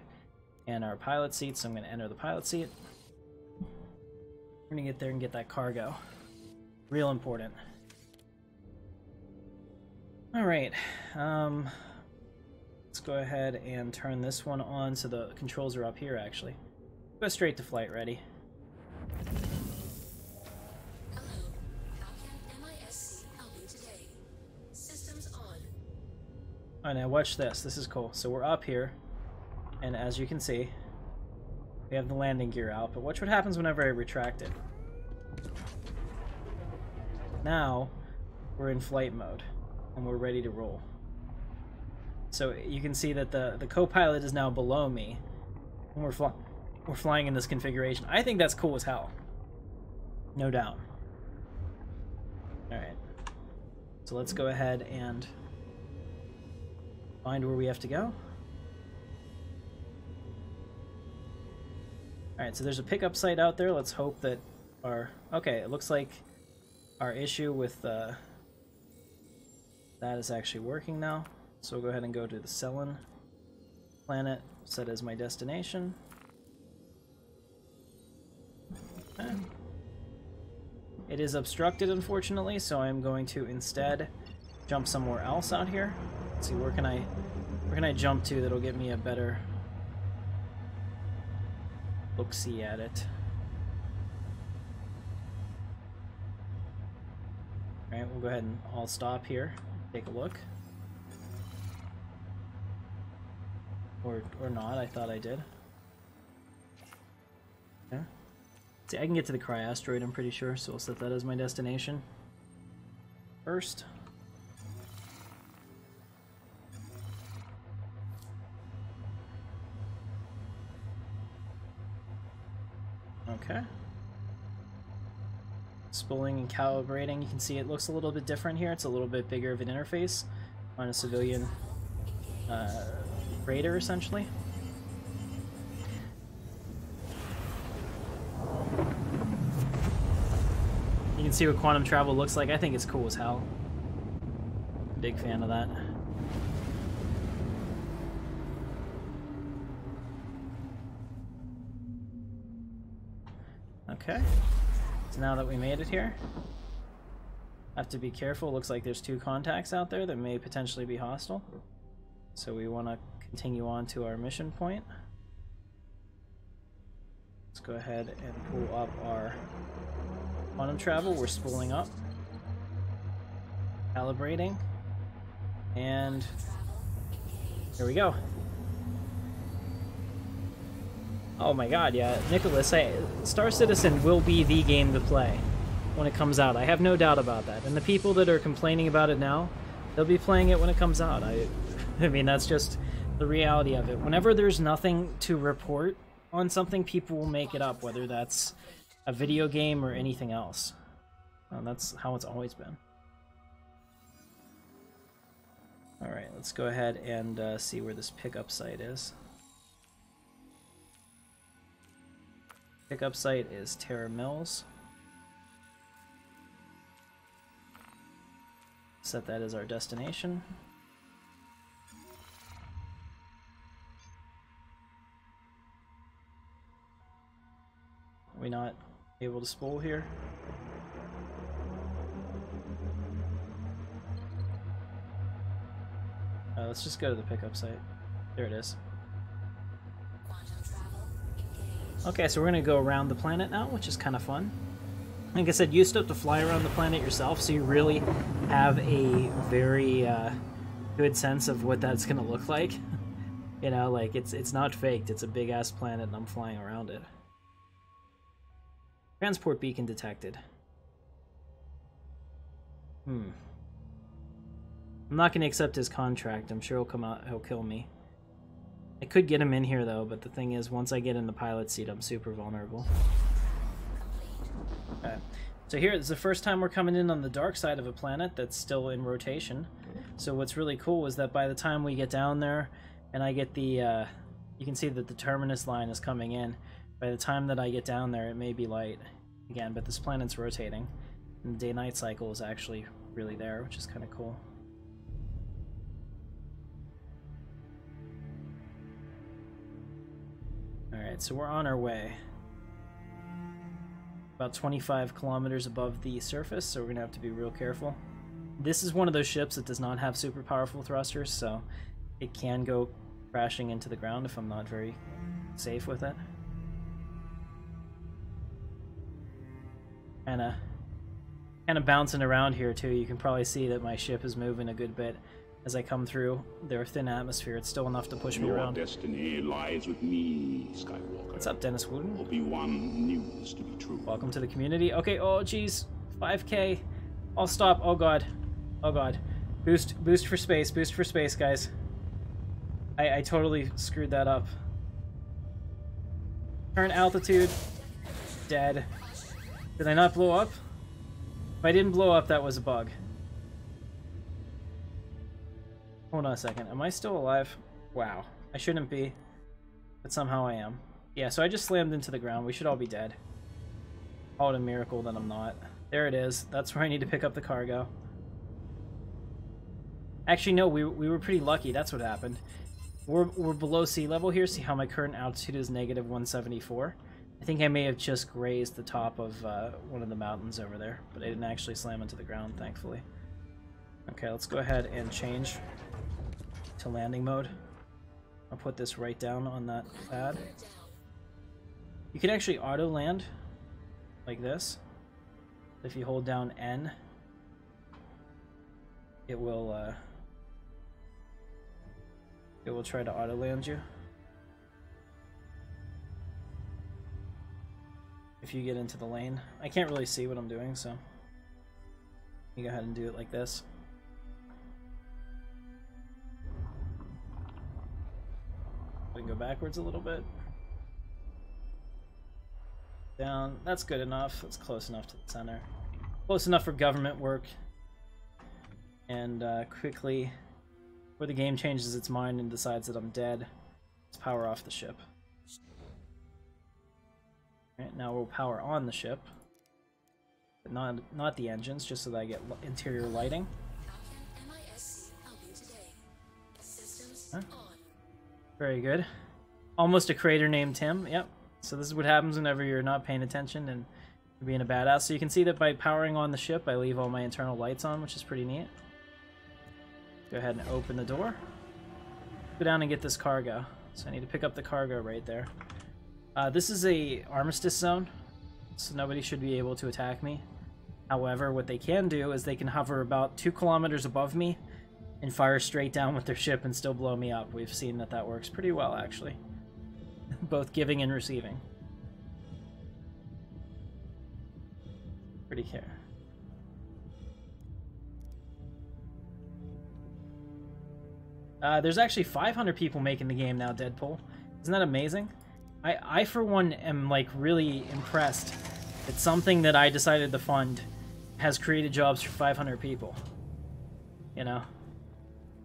and our pilot seat, so I'm going to enter the pilot seat. We're going to get there and get that cargo. Real important. Alright, let's go ahead and turn this one on so the controls are up here, actually. Go straight to flight ready. Hello, Falcon MISC helping today. Systems on. Alright, now watch this. This is cool. So we're up here, and as you can see, we have the landing gear out, but watch what happens whenever I retract it. Now, we're in flight mode, and we're ready to roll. So you can see that the co-pilot is now below me, and we're flying in this configuration. I think that's cool as hell. No doubt. Alright. So let's go ahead and find where we have to go. Alright, so there's a pickup site out there. Let's hope that our... okay, it looks like our issue with that is actually working now. So we'll go ahead and go to the Cellin planet, set as my destination. Okay. It is obstructed, unfortunately, so I'm going to instead jump somewhere else out here. Let's see, where can I jump to that'll get me a better look-see at it. Alright, we'll go ahead and all stop here. Take a look. Or not, I thought I did. Yeah. See, I can get to the Cry asteroid, I'm pretty sure, so we'll set that as my destination first. Okay. Spooling and calibrating, you can see it looks a little bit different here. It's a little bit bigger of an interface on a civilian raider, essentially. You can see what quantum travel looks like. I think it's cool as hell. Big fan of that. Okay. So now that we made it here, have to be careful. Looks like there's 2 contacts out there that may potentially be hostile. So we want to continue on to our mission point. Let's go ahead and pull up our quantum travel. We're spooling up, calibrating, and here we go. Oh my god, yeah, Nicholas, Star Citizen will be the game to play when it comes out. I have no doubt about that. And the people that are complaining about it now, they'll be playing it when it comes out. I mean, that's just the reality of it. Whenever there's nothing to report on something, people will make it up, whether that's a video game or anything else. That's how it's always been. Alright, let's go ahead and see where this pickup site is. Pickup site is Terra Mills. Set that as our destination. Are we not able to spool here? Let's just go to the pickup site. There it is. Okay, so we're going to go around the planet now, which is kind of fun. Like I said, you still have to fly around the planet yourself, so you really have a very good sense of what that's going to look like. You know, like, it's not faked. It's a big-ass planet, and I'm flying around it. Transport beacon detected. I'm not going to accept his contract. I'm sure he'll come out, he'll kill me. I could get him in here though, but the thing is, once I get in the pilot seat, I'm super vulnerable. Okay. So here, it's the first time we're coming in on the dark side of a planet that's still in rotation. So what's really cool is that by the time we get down there, and I get the, you can see that the terminus line is coming in. By the time that I get down there, it may be light again, but this planet's rotating. And the day-night cycle is actually really there, which is kind of cool. Alright, so we're on our way. About 25 kilometers above the surface, so we're going to have to be real careful. This is one of those ships that does not have super powerful thrusters, so it can go crashing into the ground if I'm not very safe with it. Kind of bouncing around here too. You can probably see that my ship is moving a good bit as I come through their thin atmosphere. It's still enough to push me around. Your destiny lies with me, Skywalker. What's up, Dennis Wooten? Obi-Wan knew this to be true. Welcome to the community. Okay, oh jeez. 5K. I'll stop. Oh god. Oh god. Boost for space. Boost for space, guys. I totally screwed that up. Turn altitude. Dead. Did I not blow up? If I didn't blow up, that was a bug. Hold on a second. Am I still alive? Wow. I shouldn't be, but somehow I am. Yeah, so I just slammed into the ground. We should all be dead. Call it a miracle that I'm not. There it is. That's where I need to pick up the cargo. Actually, no, we were pretty lucky. That's what happened. We're below sea level here. See how my current altitude is negative 174? I think I may have just grazed the top of one of the mountains over there, but I didn't actually slam into the ground, thankfully. Okay, let's go ahead and change to landing mode. I'll put this right down on that pad. You can actually auto land like this if you hold down N it will try to auto land you if you get into the lane. I can't really see what I'm doing, so you go ahead and do it like this. Gonna go backwards a little bit. Down. That's good enough. That's close enough to the center. Close enough for government work. And quickly, before the game changes its mind and decides that I'm dead, let's power off the ship. Alright, now we'll power on the ship. But not the engines, just so that I get interior lighting. Huh? Very good. Almost a creator named Tim. Yep. So this is what happens whenever you're not paying attention and you're being a badass. So you can see that by powering on the ship, I leave all my internal lights on, which is pretty neat. Go ahead and open the door. Go down and get this cargo. So I need to pick up the cargo right there. This is a armistice zone, so nobody should be able to attack me. However, what they can do is they can hover about 2 kilometers above me and fire straight down with their ship and still blow me up. We've seen that that works pretty well, actually. Both giving and receiving. Pretty care. There's actually 500 people making the game now, Deadpool. Isn't that amazing? I for one, am like really impressed that something that I decided to fund has created jobs for 500 people. You know?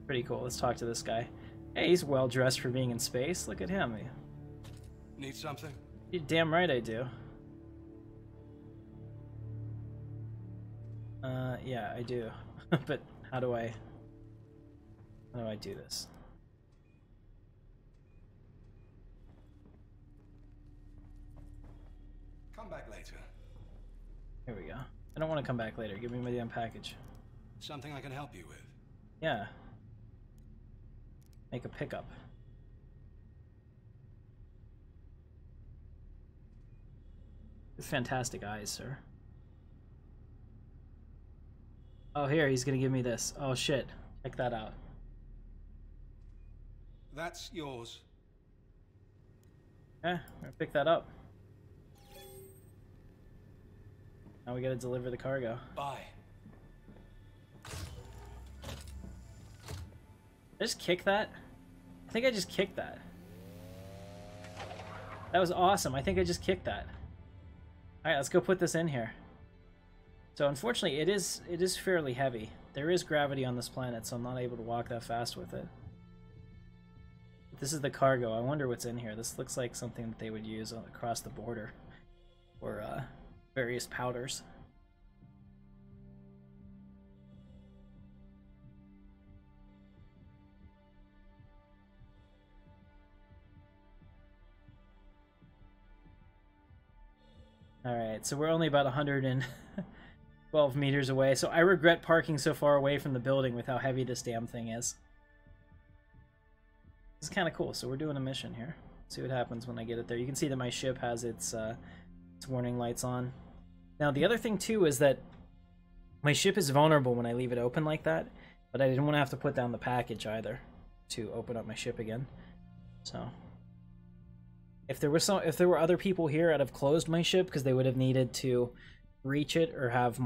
Pretty cool. Let's talk to this guy. Hey, he's well dressed for being in space. Look at him. Need something? You're damn right I do. Yeah, I do. But how do I do this? Come back later. Here we go. I don't want to come back later. Give me my damn package. Something I can help you with. Yeah. Make a pickup. Fantastic eyes, sir. Oh, here, he's gonna give me this. Oh, shit. Check that out. That's yours. Okay, I'm gonna pick that up. Now we gotta deliver the cargo. Bye. Did I just kick that? I think I just kicked that. That was awesome. I think I just kicked that. Alright, let's go put this in here. So unfortunately, it is fairly heavy. There is gravity on this planet, so I'm not able to walk that fast with it. But this is the cargo. I wonder what's in here. This looks like something that they would use across the border. Or various powders. Alright, so we're only about 112 meters away, so I regret parking so far away from the building with how heavy this damn thing is. This is kind of cool, so we're doing a mission here. See what happens when I get it there. You can see that my ship has its warning lights on. Now, the other thing, too, is that my ship is vulnerable when I leave it open like that, but I didn't want to have to put down the package either to open up my ship again. So if there were other people here, I'd have closed my ship because they would have needed to reach it or have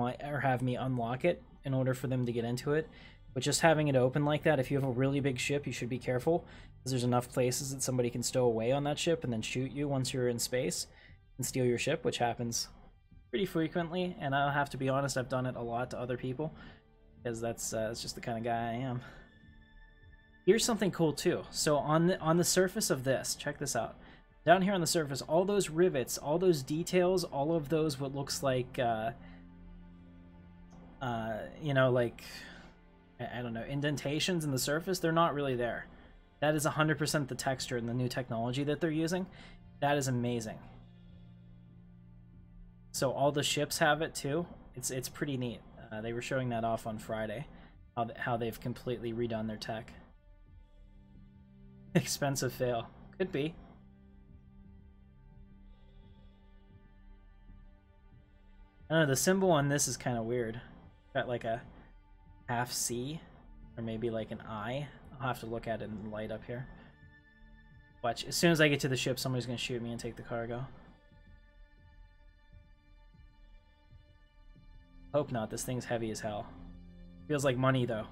me unlock it in order for them to get into it. But just having it open like that, if you have a really big ship, you should be careful because there's enough places that somebody can stow away on that ship and then shoot you once you're in space and steal your ship, which happens pretty frequently. And I'll have to be honest, I've done it a lot to other people because that's just the kind of guy I am. Here's something cool too. So on the surface of this, check this out. Down here on the surface, all those rivets, all those details, all of those what looks like, you know, like, I don't know, indentations in the surface, they're not really there. That is 100% the texture and the new technology that they're using. That is amazing. So all the ships have it too. It's pretty neat. They were showing that off on Friday, how they've completely redone their tech. Expensive fail. Could be. I don't know, the symbol on this is kind of weird. Got like a half C, or maybe like an I. I'll have to look at it in the light up here. Watch, as soon as I get to the ship, somebody's gonna shoot me and take the cargo. Hope not, this thing's heavy as hell. Feels like money though.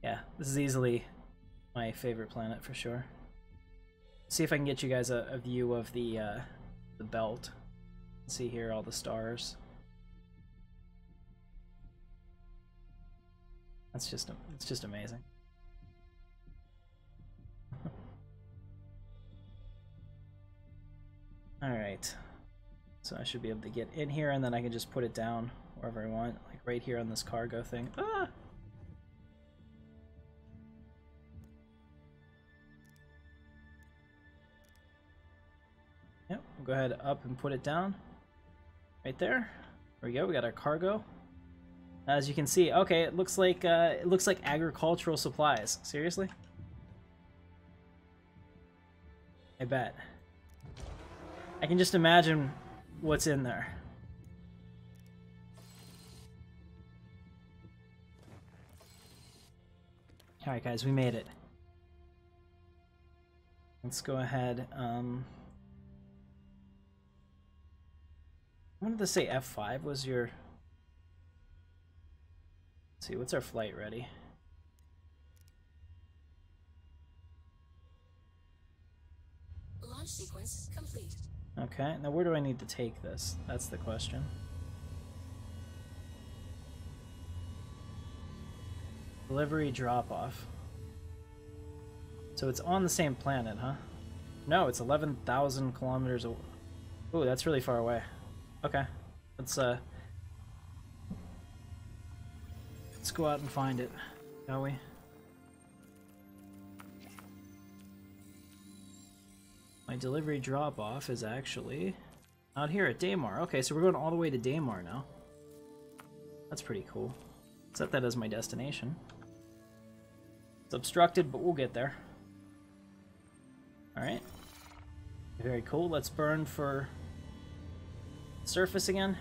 Yeah, this is easily my favorite planet for sure. See if I can get you guys a view of the belt. See here all the stars. It's just amazing. All right. So I should be able to get in here, and then I can just put it down wherever I want, like right here on this cargo thing. Ah! Yep, we'll go ahead up and put it down. Right there. There we go, we got our cargo. As you can see, okay, it looks like agricultural supplies. Seriously? I bet. I can just imagine what's in there. Alright guys, we made it. Let's go ahead. I wanted to say F5 was your... Let's see, what's our flight ready? Launch sequence complete. Okay, now where do I need to take this? That's the question. Delivery drop-off. So it's on the same planet, huh? No, it's 11,000 kilometers away. Ooh, that's really far away. Okay, let's go out and find it, shall we? My delivery drop-off is actually out here at Daymar. Okay, so we're going all the way to Daymar now. That's pretty cool. Set that as my destination. It's obstructed, but we'll get there. Alright. Very cool. Let's burn for surface again.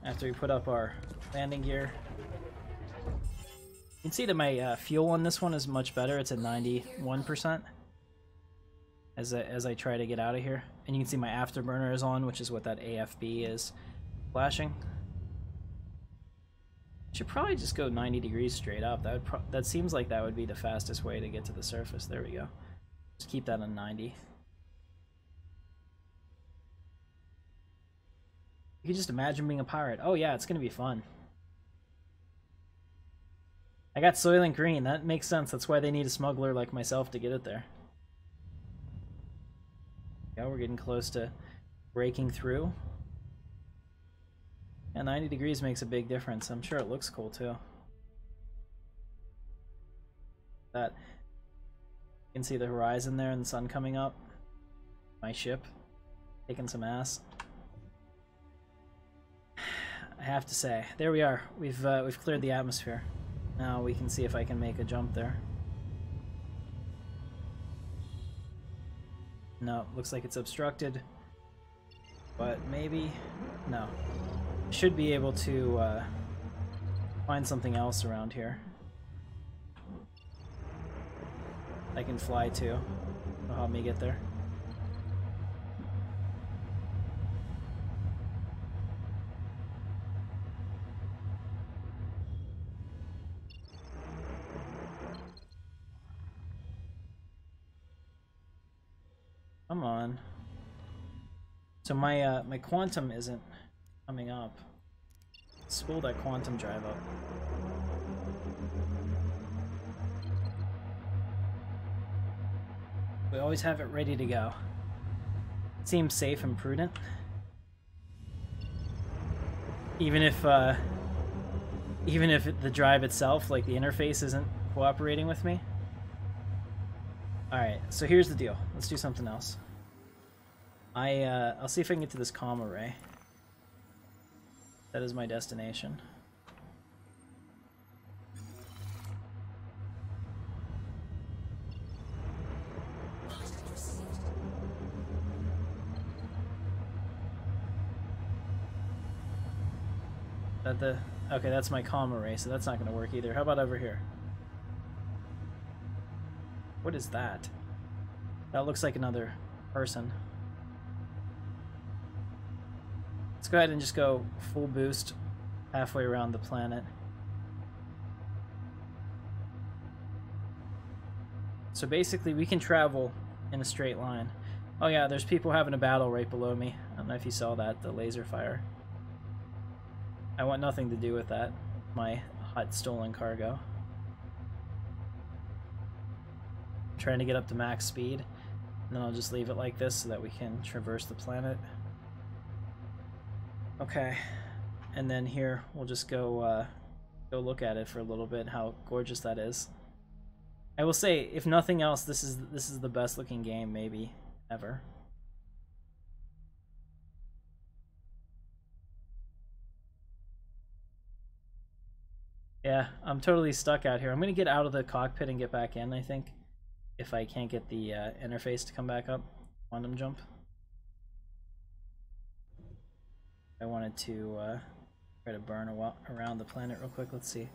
After we put up our landing gear. You can see that my fuel on this one is much better. It's at 91%. As I try to get out of here. And you can see my afterburner is on, which is what that AFB is flashing. Should probably just go 90 degrees straight up. That seems like that would be the fastest way to get to the surface. There we go. Just keep that on 90. You can just imagine being a pirate. Oh yeah, it's gonna be fun. I got Soylent Green. That makes sense. That's why they need a smuggler like myself to get it there. Yeah, we're getting close to breaking through. Yeah, 90 degrees makes a big difference. I'm sure it looks cool too. That you can see the horizon there and the sun coming up. My ship taking some ass. I have to say, there we are. We've cleared the atmosphere. Now we can see if I can make a jump there. No, looks like it's obstructed. But maybe... No. Should be able to find something else around here. I can fly to. It'll help me get there. Come on. So my my quantum isn't coming up. Spool that quantum drive up. We always have it ready to go. Seems safe and prudent. Even if the drive itself, like the interface, isn't cooperating with me. Alright, so here's the deal. Let's do something else. I'll see if I can get to this comm array. That is my destination. That the... Okay, that's my comm array, so that's not going to work either. How about over here? What is that? That looks like another person. Let's go ahead and just go full boost halfway around the planet. So basically we can travel in a straight line. Oh yeah, there's people having a battle right below me. I don't know if you saw that, the laser fire. I want nothing to do with that. My hot stolen cargo. I'm trying to get up to max speed, and then I'll just leave it like this so that we can traverse the planet. Okay, and then here we'll just go look at it for a little bit, how gorgeous that is. I will say, if nothing else, this is the best looking game maybe ever. Yeah, I'm totally stuck out here. I'm gonna get out of the cockpit and get back in, I think, if I can't get the interface to come back up. Quantum jump. I wanted to try to burn around the planet real quick. Let's see.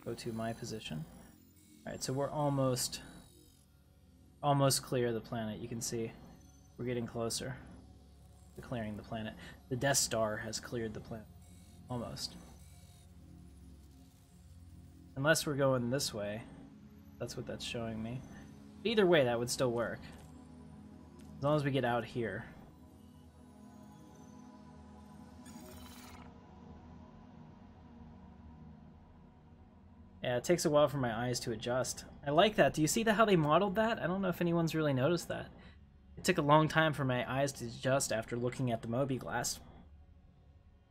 Go to my position. Alright, so we're almost clear of the planet. You can see we're getting closer to clearing the planet. The Death Star has cleared the planet. Almost. Unless we're going this way. That's what that's showing me. Either way, that would still work. As long as we get out here. Yeah, it takes a while for my eyes to adjust. I like that. Do you see how they modeled that? I don't know if anyone's really noticed that. It took a long time for my eyes to adjust after looking at the Moby glass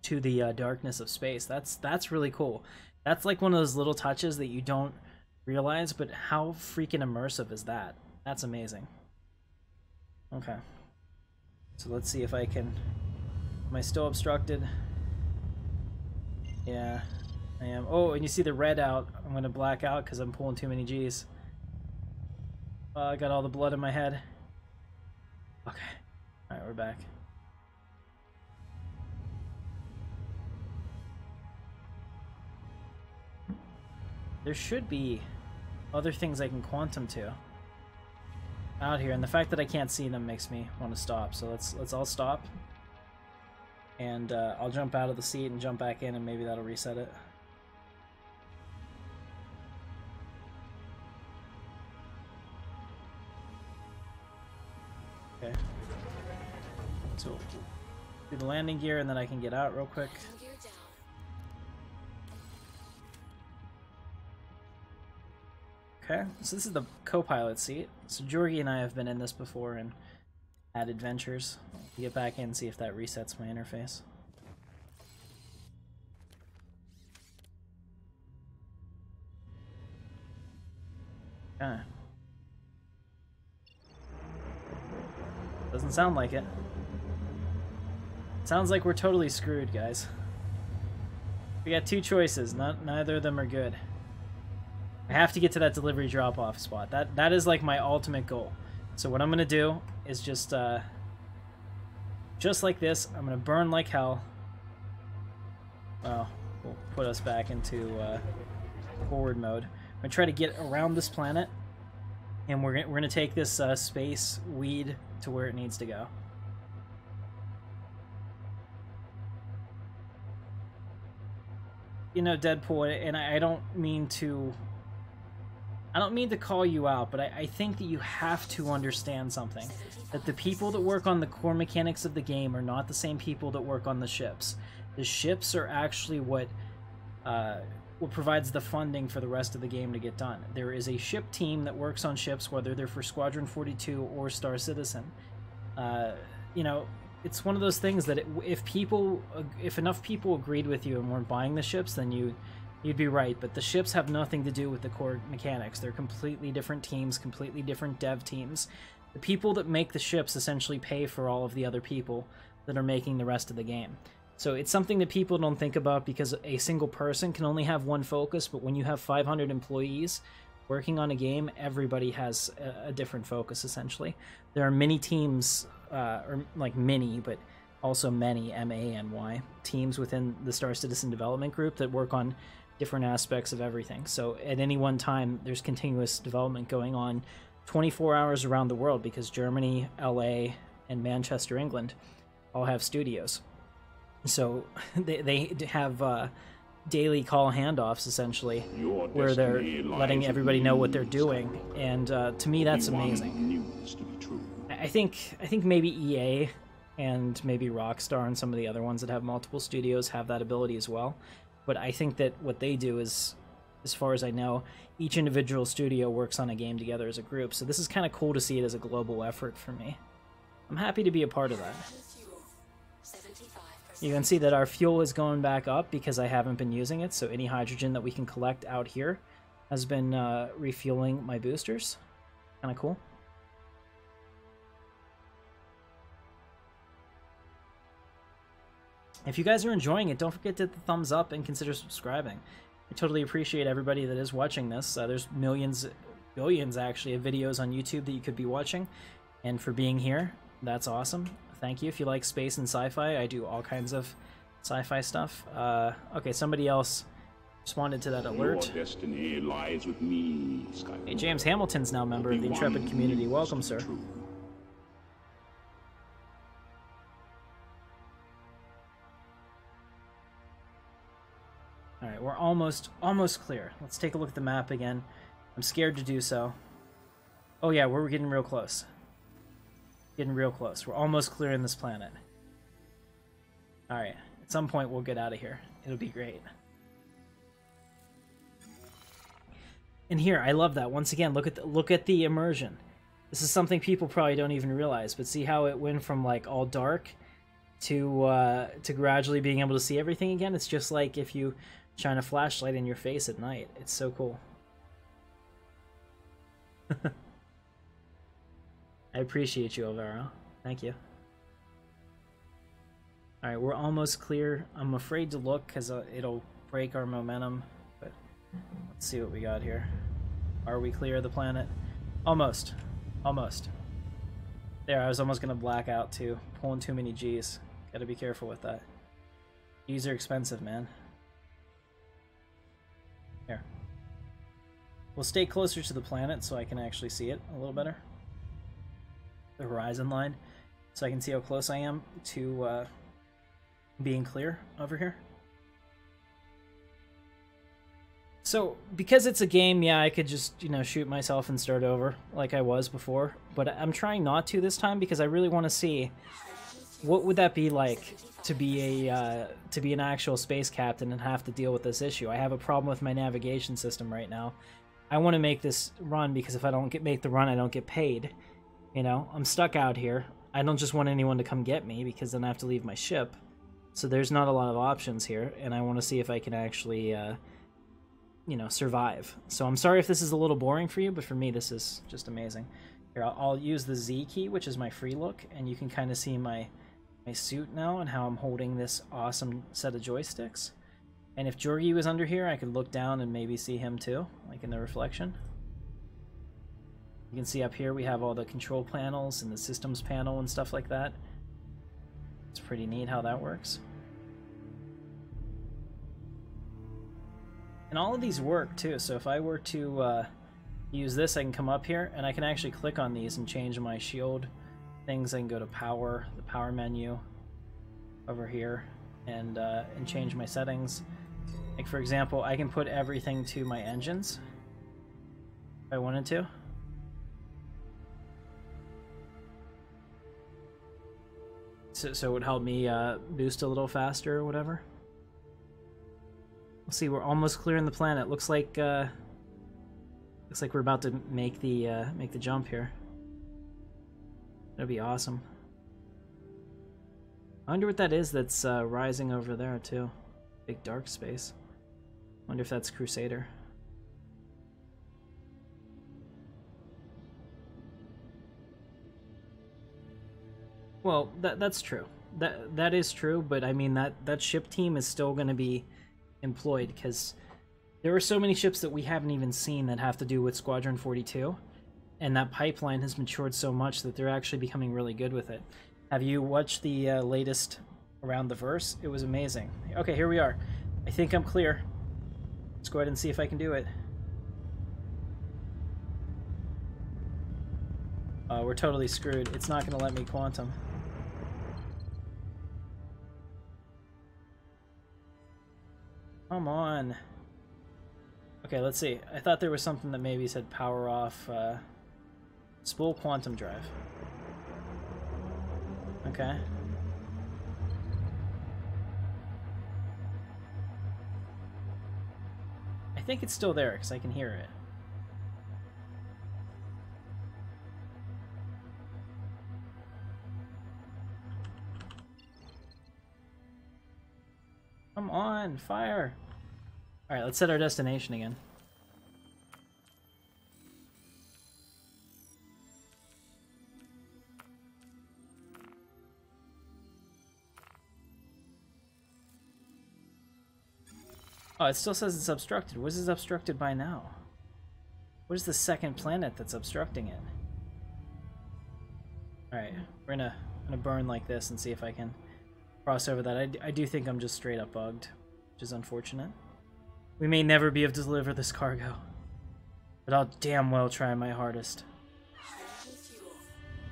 to the darkness of space. That's really cool. That's like one of those little touches that you don't realize, but how freaking immersive is that? That's amazing. Okay. So let's see if I can... Am I still obstructed? Yeah, I am. Oh, and you see the red out. I'm going to black out because I'm pulling too many G's. I got all the blood in my head. Okay. Alright, we're back. There should be other things I can quantum to out here, and the fact that I can't see them makes me want to stop. So let's all stop, and I'll jump out of the seat and jump back in, and maybe that'll reset it. Okay. So do the landing gear, and then I can get out real quick. Okay, so this is the co-pilot seat. So Jorgie and I have been in this before and had adventures. I'll get back in and see if that resets my interface. Okay. Doesn't sound like it. Sounds like we're totally screwed, guys. We got two choices. Neither of them are good. I have to get to that delivery drop-off spot. That is like my ultimate goal. So what I'm gonna do is just like this. I'm gonna burn like hell. Well, we'll put us back into forward mode. I'm gonna try to get around this planet, and we're gonna take this space weed to where it needs to go. You know, Deadpool, and I don't mean to call you out, but I think that you have to understand something. That the people that work on the core mechanics of the game are not the same people that work on the ships. The ships are actually what provides the funding for the rest of the game to get done. There is a ship team that works on ships, whether they're for Squadron 42 or Star Citizen. You know, it's one of those things that if enough people agreed with you and weren't buying the ships, then you'd be right, but the ships have nothing to do with the core mechanics. They're completely different teams, completely different dev teams. The people that make the ships essentially pay for all of the other people that are making the rest of the game. So it's something that people don't think about because a single person can only have one focus, but when you have 500 employees working on a game, everybody has a different focus, essentially. There are many teams, or like many, but also many, M-A-N-Y, teams within the Star Citizen development group that work on different aspects of everything. So at any one time, there's continuous development going on 24 hours around the world, because Germany, LA, and Manchester, England all have studios. So they have daily call handoffs, essentially, where they're letting everybody know what they're doing. And to me, that's amazing. I think maybe EA and maybe Rockstar and some of the other ones that have multiple studios have that ability as well. But I think that what they do is, as far as I know, each individual studio works on a game together as a group. So this is kind of cool to see it as a global effort for me. I'm happy to be a part of that. You can see that our fuel is going back up because I haven't been using it. So any hydrogen that we can collect out here has been refueling my boosters. Kind of cool. If you guys are enjoying it, don't forget to hit the thumbs up and consider subscribing. I totally appreciate everybody that is watching this. There's millions, billions actually, of videos on YouTube that you could be watching. And for being here, that's awesome. Thank you. If you like space and sci-fi, I do all kinds of sci-fi stuff. Okay, somebody else responded to that alert. Your destiny lies with me, Skywalker. Hey, James Hamilton's now a member of the Intrepid community. Welcome, sir. Alright, we're almost clear. Let's take a look at the map again. I'm scared to do so. Oh yeah, we're getting real close. Getting real close. We're almost clear in this planet. Alright, at some point we'll get out of here. It'll be great. And here, I love that. Once again, look at the immersion. This is something people probably don't even realize, but see how it went from like all dark to gradually being able to see everything again? It's just like if you shine a flashlight in your face at night. It's so cool. I appreciate you, Alvaro. Thank you. Alright, we're almost clear. I'm afraid to look because it'll break our momentum, but let's see what we got here. Are we clear of the planet? Almost. Almost. There, I was almost going to black out too. Pulling too many G's. Gotta be careful with that. G's are expensive, man. Here. We'll stay closer to the planet so I can actually see it a little better. The horizon line. So I can see how close I am to being clear over here. So, because it's a game, yeah, I could just, you know, shoot myself and start over like I was before. But I'm trying not to this time because I really want to see what would that be like to be an actual space captain and have to deal with this issue. I have a problem with my navigation system right now. I want to make this run because if I don't make the run, I don't get paid. You know, I'm stuck out here. I don't just want anyone to come get me because then I have to leave my ship. So there's not a lot of options here, and I want to see if I can actually, you know, survive. So I'm sorry if this is a little boring for you, but for me this is just amazing. Here, I'll use the Z key, which is my free look, and you can kind of see my suit now and how I'm holding this awesome set of joysticks. And if Jorgi was under here, I could look down and maybe see him too, like in the reflection. You can see up here we have all the control panels and the systems panel and stuff like that. It's pretty neat how that works. And all of these work too, so if I were to use this, I can come up here and I can actually click on these and change my shield things. I can go to power, the power menu over here, and change my settings. Like for example, I can put everything to my engines if I wanted to. So it would help me boost a little faster or whatever. We'll see. We're almost clearing the planet. Looks like we're about to make the jump here. That'd be awesome. I wonder what that is that's rising over there too. Big dark space. Wonder if that's Crusader. Well, that's true. That is true, but I mean that ship team is still going to be employed because there are so many ships that we haven't even seen that have to do with Squadron 42, and that pipeline has matured so much that they're actually becoming really good with it. Have you watched the latest Around the Verse? It was amazing. Okay, here we are. I think I'm clear. Let's go ahead and see if I can do it. We're totally screwed. It's not going to let me quantum. Come on. Okay, let's see. I thought there was something that maybe said power off. Spool quantum drive. Okay. I think it's still there because I can hear it. Come on, fire! Alright, let's set our destination again. Oh, it still says it's obstructed. What is it obstructed by now? What is the second planet that's obstructing it? Alright, we're gonna burn like this and see if I can cross over that. I do think I'm just straight up bugged, which is unfortunate. We may never be able to deliver this cargo, but I'll damn well try my hardest. Hydrogen fuel,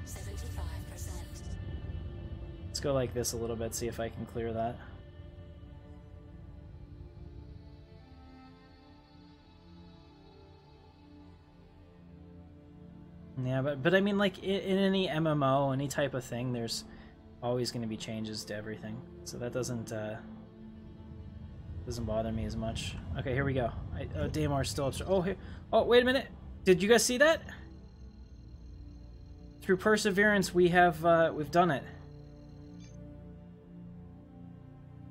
75%. Let's go like this a little bit, see if I can clear that. Yeah, but I mean, like, in any MMO, any type of thing, there's always going to be changes to everything. So that doesn't bother me as much. Okay, here we go. Damar's still up. Oh, here. Oh, wait a minute. Did you guys see that? Through perseverance, we've done it.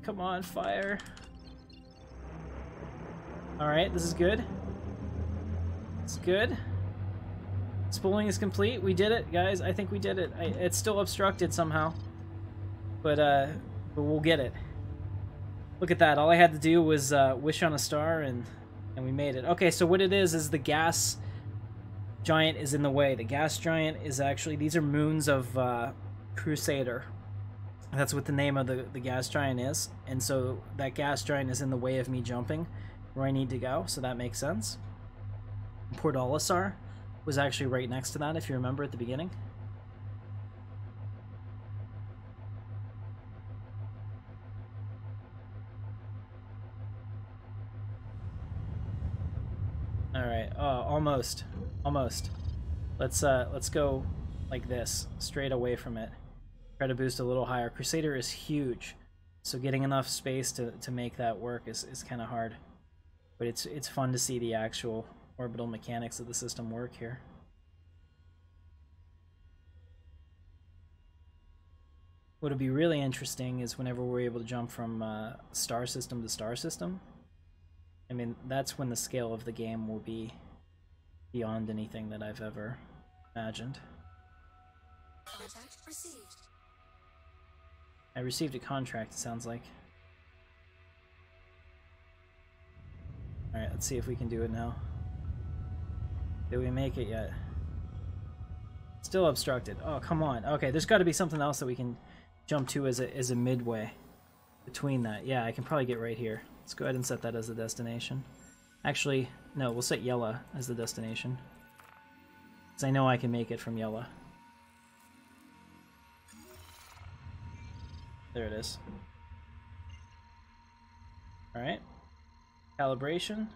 Come on, fire. Alright, this is good. It's good. Spooling is complete. We did it, guys. I think we did it. It's still obstructed somehow. But we'll get it. Look at that. All I had to do was wish on a star and we made it. Okay, so what it is the gas giant is in the way. The gas giant is actually... These are moons of Crusader. That's what the name of the gas giant is. And so that gas giant is in the way of me jumping where I need to go. So that makes sense. Port Olisar was actually right next to that, if you remember at the beginning. All right. Oh, almost. Let's go like this, straight away from it. Try to boost a little higher. Crusader is huge, so getting enough space to make that work is kind of hard. But it's fun to see the actual orbital mechanics of the system work here. What would be really interesting is whenever we're able to jump from star system to star system. I mean, that's when the scale of the game will be beyond anything that I've ever imagined. Contact received. I received a contract, it sounds like. Alright, let's see if we can do it now. Did we make it yet? Still obstructed. Oh, come on. Okay, there's got to be something else that we can jump to as a midway between that. Yeah, I can probably get right here. Let's go ahead and set that as the destination. Actually, no, we'll set Yella as the destination. Because I know I can make it from Yella. There it is. Alright. Calibration.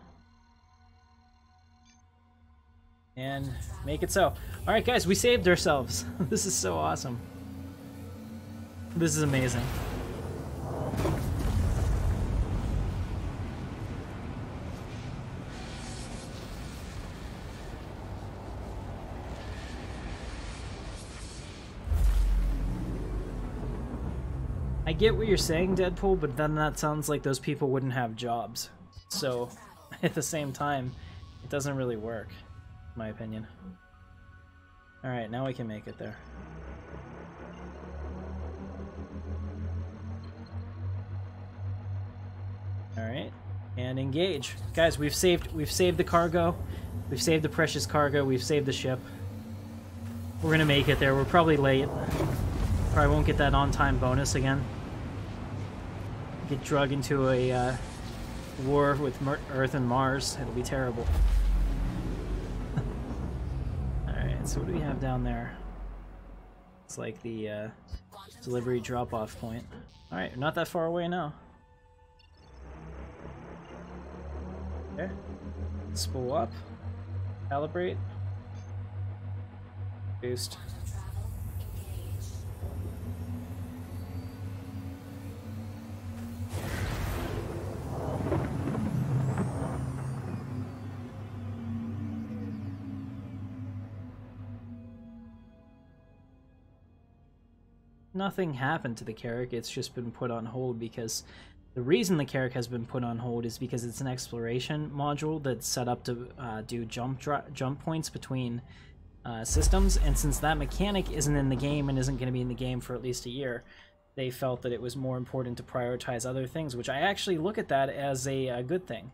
And make it so. Alright guys, we saved ourselves. This is so awesome. This is amazing. I get what you're saying, Deadpool, but then that sounds like those people wouldn't have jobs. So, at the same time, it doesn't really work, in my opinion. Alright, now we can make it there. Alright, and engage. Guys, we've saved the cargo. We've saved the precious cargo. We've saved the ship. We're gonna make it there. We're probably late. Probably won't get that on-time bonus again. Get drug into a war with Earth and Mars. It'll be terrible. Alright, so what do we have down there? It's like the delivery drop-off point. Alright, not that far away now. Okay. Spool up. Calibrate. Boost. Nothing happened to the Carrack, it's just been put on hold because the reason the Carrack has been put on hold is because it's an exploration module that's set up to do jump points between systems, and since that mechanic isn't in the game and isn't going to be in the game for at least a year, they felt that it was more important to prioritize other things, which I actually look at that as a good thing.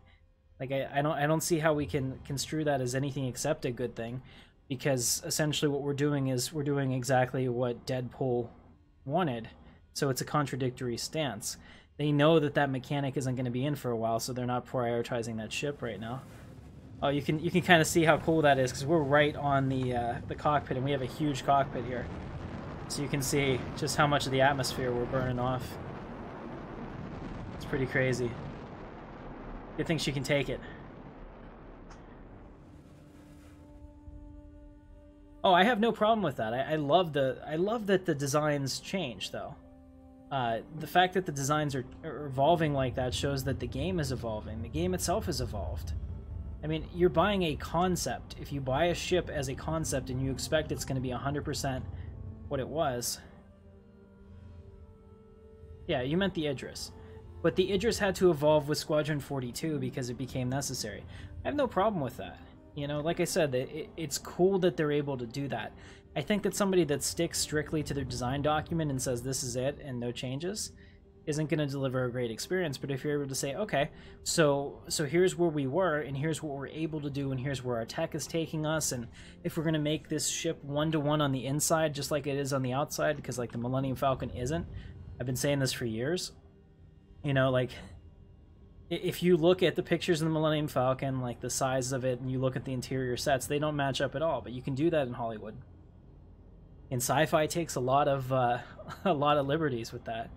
Like I don't see how we can construe that as anything except a good thing, because essentially what we're doing is we're doing exactly what Deadpool wanted, so it's a contradictory stance. They know that that mechanic isn't going to be in for a while, so they're not prioritizing that ship right now. Oh, you can kind of see how cool that is, because we're right on the cockpit, and we have a huge cockpit here, so you can see just how much of the atmosphere we're burning off. It's pretty crazy. Good thing she can take it. Oh, I have no problem with that. I love that the designs change, though. The fact that the designs are evolving like that shows that the game is evolving. The game itself is evolved. I mean, you're buying a concept. If you buy a ship as a concept and you expect it's going to be 100% what it was... Yeah, you meant the Idris. But the Idris had to evolve with Squadron 42 because it became necessary. I have no problem with that. You know, like I said, it's cool that they're able to do that. I think that somebody that sticks strictly to their design document and says this is it and no changes isn't going to deliver a great experience. But if you're able to say, okay, so here's where we were, and here's what we're able to do, and here's where our tech is taking us, and if we're going to make this ship one-to-one on the inside just like it is on the outside, because like the Millennium Falcon isn't. I've been saying this for years. You know, like... If you look at the pictures of the Millennium Falcon, like the size of it, and you look at the interior sets, they don't match up at all. But you can do that in Hollywood. And sci-fi takes a lot of liberties with that.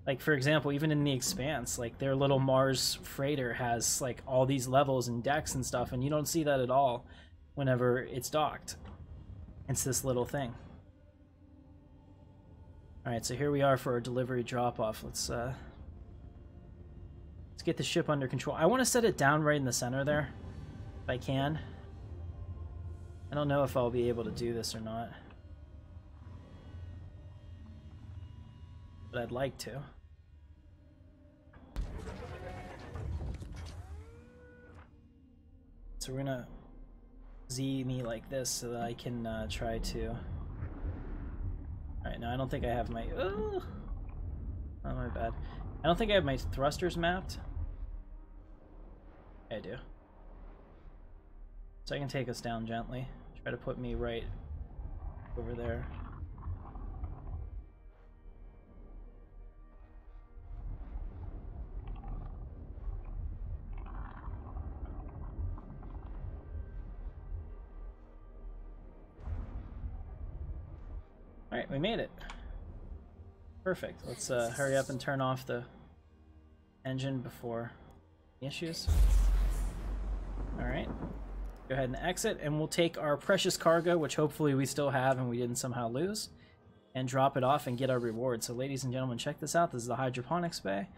Like, for example, even in The Expanse, like their little Mars freighter has like all these levels and decks and stuff, and you don't see that at all whenever it's docked. It's this little thing. All right, so here we are for our delivery drop-off. Let's get the ship under control. I want to set it down right in the center there, if I can. I don't know if I'll be able to do this or not, but I'd like to. So we're gonna Z me like this so that I can try to... Alright, no, I don't think I have my... Oh, my bad. I don't think I have my thrusters mapped. I do. So I can take us down gently. Try to put me right over there. Alright, we made it. Perfect. Let's hurry up and turn off the engine before issues. Alright. Go ahead and exit, and we'll take our precious cargo, which hopefully we still have and we didn't somehow lose, and drop it off and get our reward. So ladies and gentlemen, check this out. This is the hydroponics bay.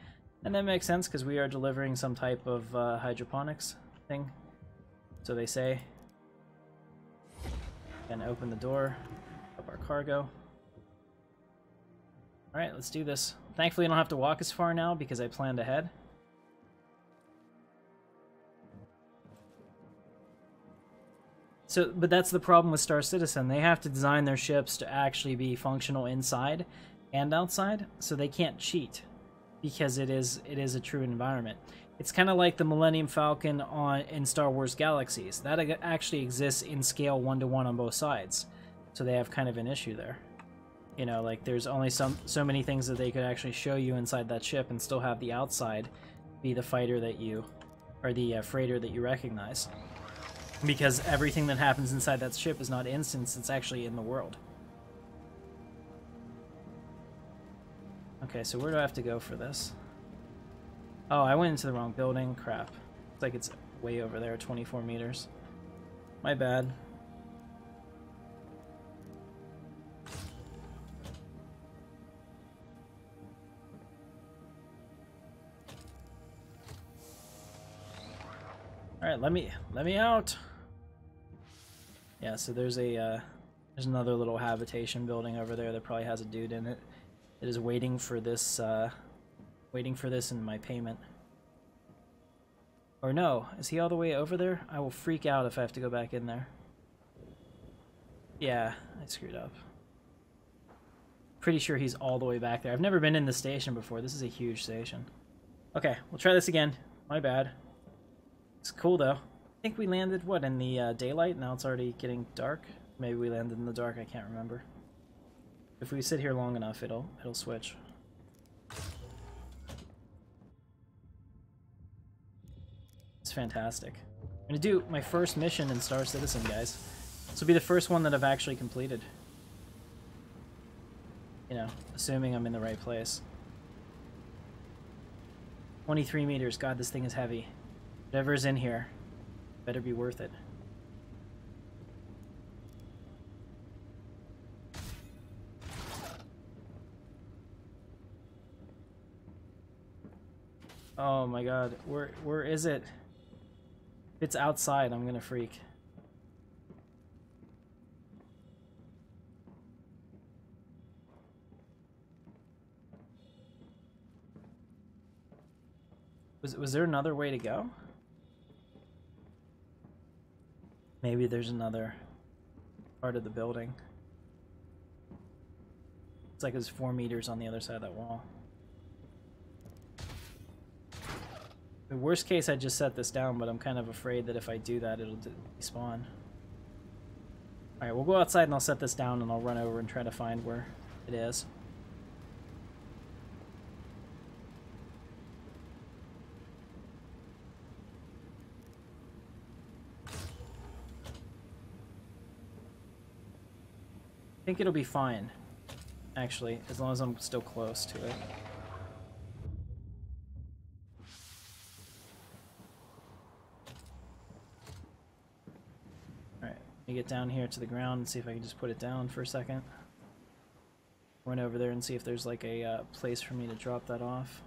And that makes sense because we are delivering some type of hydroponics thing. So they say. And open the door, up our cargo. Alright, let's do this. Thankfully I don't have to walk as far now because I planned ahead. So, but that's the problem with Star Citizen. They have to design their ships to actually be functional inside and outside, so they can't cheat because it is a true environment. It's kind of like the Millennium Falcon in Star Wars Galaxies. That actually exists in scale 1-to-1 on both sides, so they have kind of an issue there. You know, like there's only so many things that they could actually show you inside that ship and still have the outside be the fighter that you, or the freighter that you recognize. Because everything that happens inside that ship is not instance, it's actually in the world. Okay, so where do I have to go for this? Oh, I went into the wrong building. Crap. Looks like it's way over there, 24 meters. My bad. Alright, let me out. Yeah, so there's another little habitation building over there that probably has a dude in it. It is waiting for this in my payment. Or no, is he all the way over there? I will freak out if I have to go back in there. Yeah, I screwed up. Pretty sure he's all the way back there. I've never been in the station before. This is a huge station. Okay, we'll try this again. My bad. It's cool though. I think we landed, what, in the daylight? Now it's already getting dark. Maybe we landed in the dark, I can't remember. If we sit here long enough, it'll switch. It's fantastic. I'm gonna do my first mission in Star Citizen, guys. This will be the first one that I've actually completed. You know, assuming I'm in the right place. 23 meters. God, this thing is heavy. Whatever's in here better be worth it. Oh my god, where is it? If it's outside, I'm gonna freak. Was there another way to go? Maybe there's another part of the building. It's like it's 4 meters on the other side of that wall. The worst case, I just set this down, but I'm kind of afraid that if I do that, it'll despawn. Alright, we'll go outside and I'll set this down and I'll run over and try to find where it is. I think it'll be fine, actually, as long as I'm still close to it. Alright, let me get down here to the ground and see if I can just put it down for a second. Run over there and see if there's like a place for me to drop that off.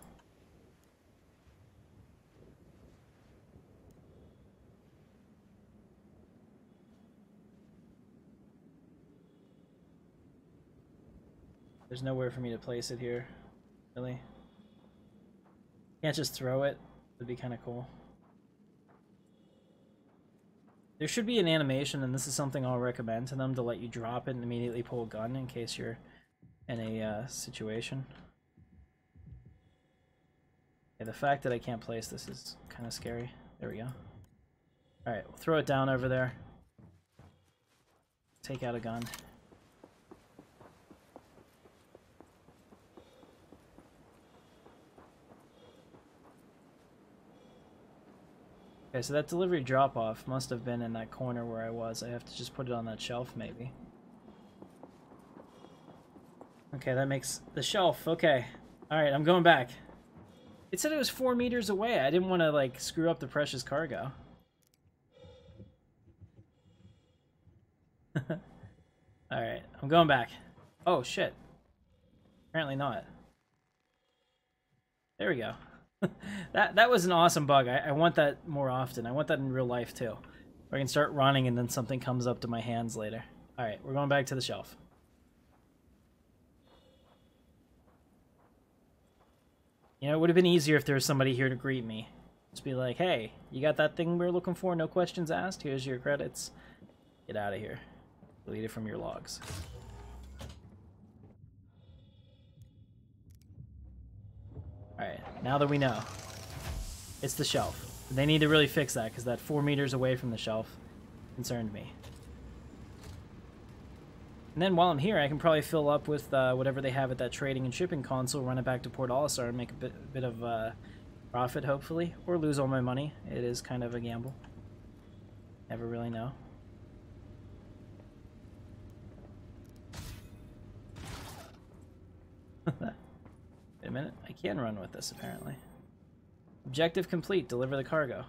There's nowhere for me to place it here, really. Can't just throw it. Would be kind of cool. There should be an animation, and this is something I'll recommend to them, to let you drop it and immediately pull a gun in case you're in a situation. Yeah, the fact that I can't place this is kind of scary. There we go. Alright, we'll throw it down over there. Take out a gun. Okay, so that delivery drop-off must have been in that corner where I was. I have to just put it on that shelf, maybe. Okay, that makes the shelf. Okay. Alright, I'm going back. It said it was 4 meters away. I didn't want to, like, screw up the precious cargo. Alright, I'm going back. Oh, shit. Apparently not. There we go. That was an awesome bug. I want that more often. I want that in real life too. Where I can start running and then something comes up to my hands later. Alright, we're going back to the shelf. You know, it would have been easier if there was somebody here to greet me. Just be like, hey, you got that thing we were looking for? No questions asked? Here's your credits. Get out of here. Delete it from your logs. Alright, now that we know, it's the shelf. They need to really fix that, because that 4 meters away from the shelf concerned me. And then while I'm here, I can probably fill up with whatever they have at that trading and shipping console, run it back to Port Olisar, and make a bit of profit, hopefully. Or lose all my money. It is kind of a gamble. Never really know. Wait a minute. I can run with this, apparently. Objective complete. Deliver the cargo.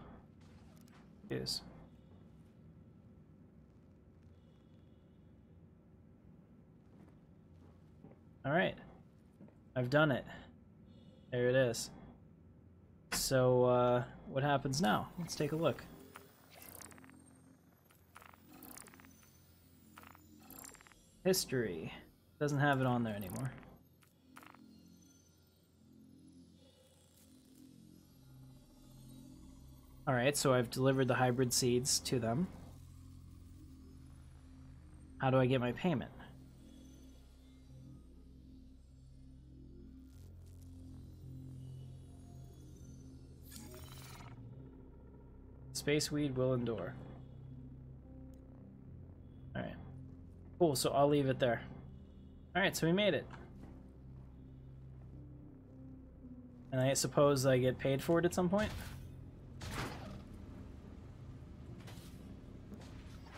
Use. Alright. I've done it. There it is. So, what happens now? Let's take a look. History. Doesn't have it on there anymore. Alright, so I've delivered the hybrid seeds to them. How do I get my payment? Spaceweed will endure. Alright. Cool, so I'll leave it there. Alright, so we made it. And I suppose I get paid for it at some point?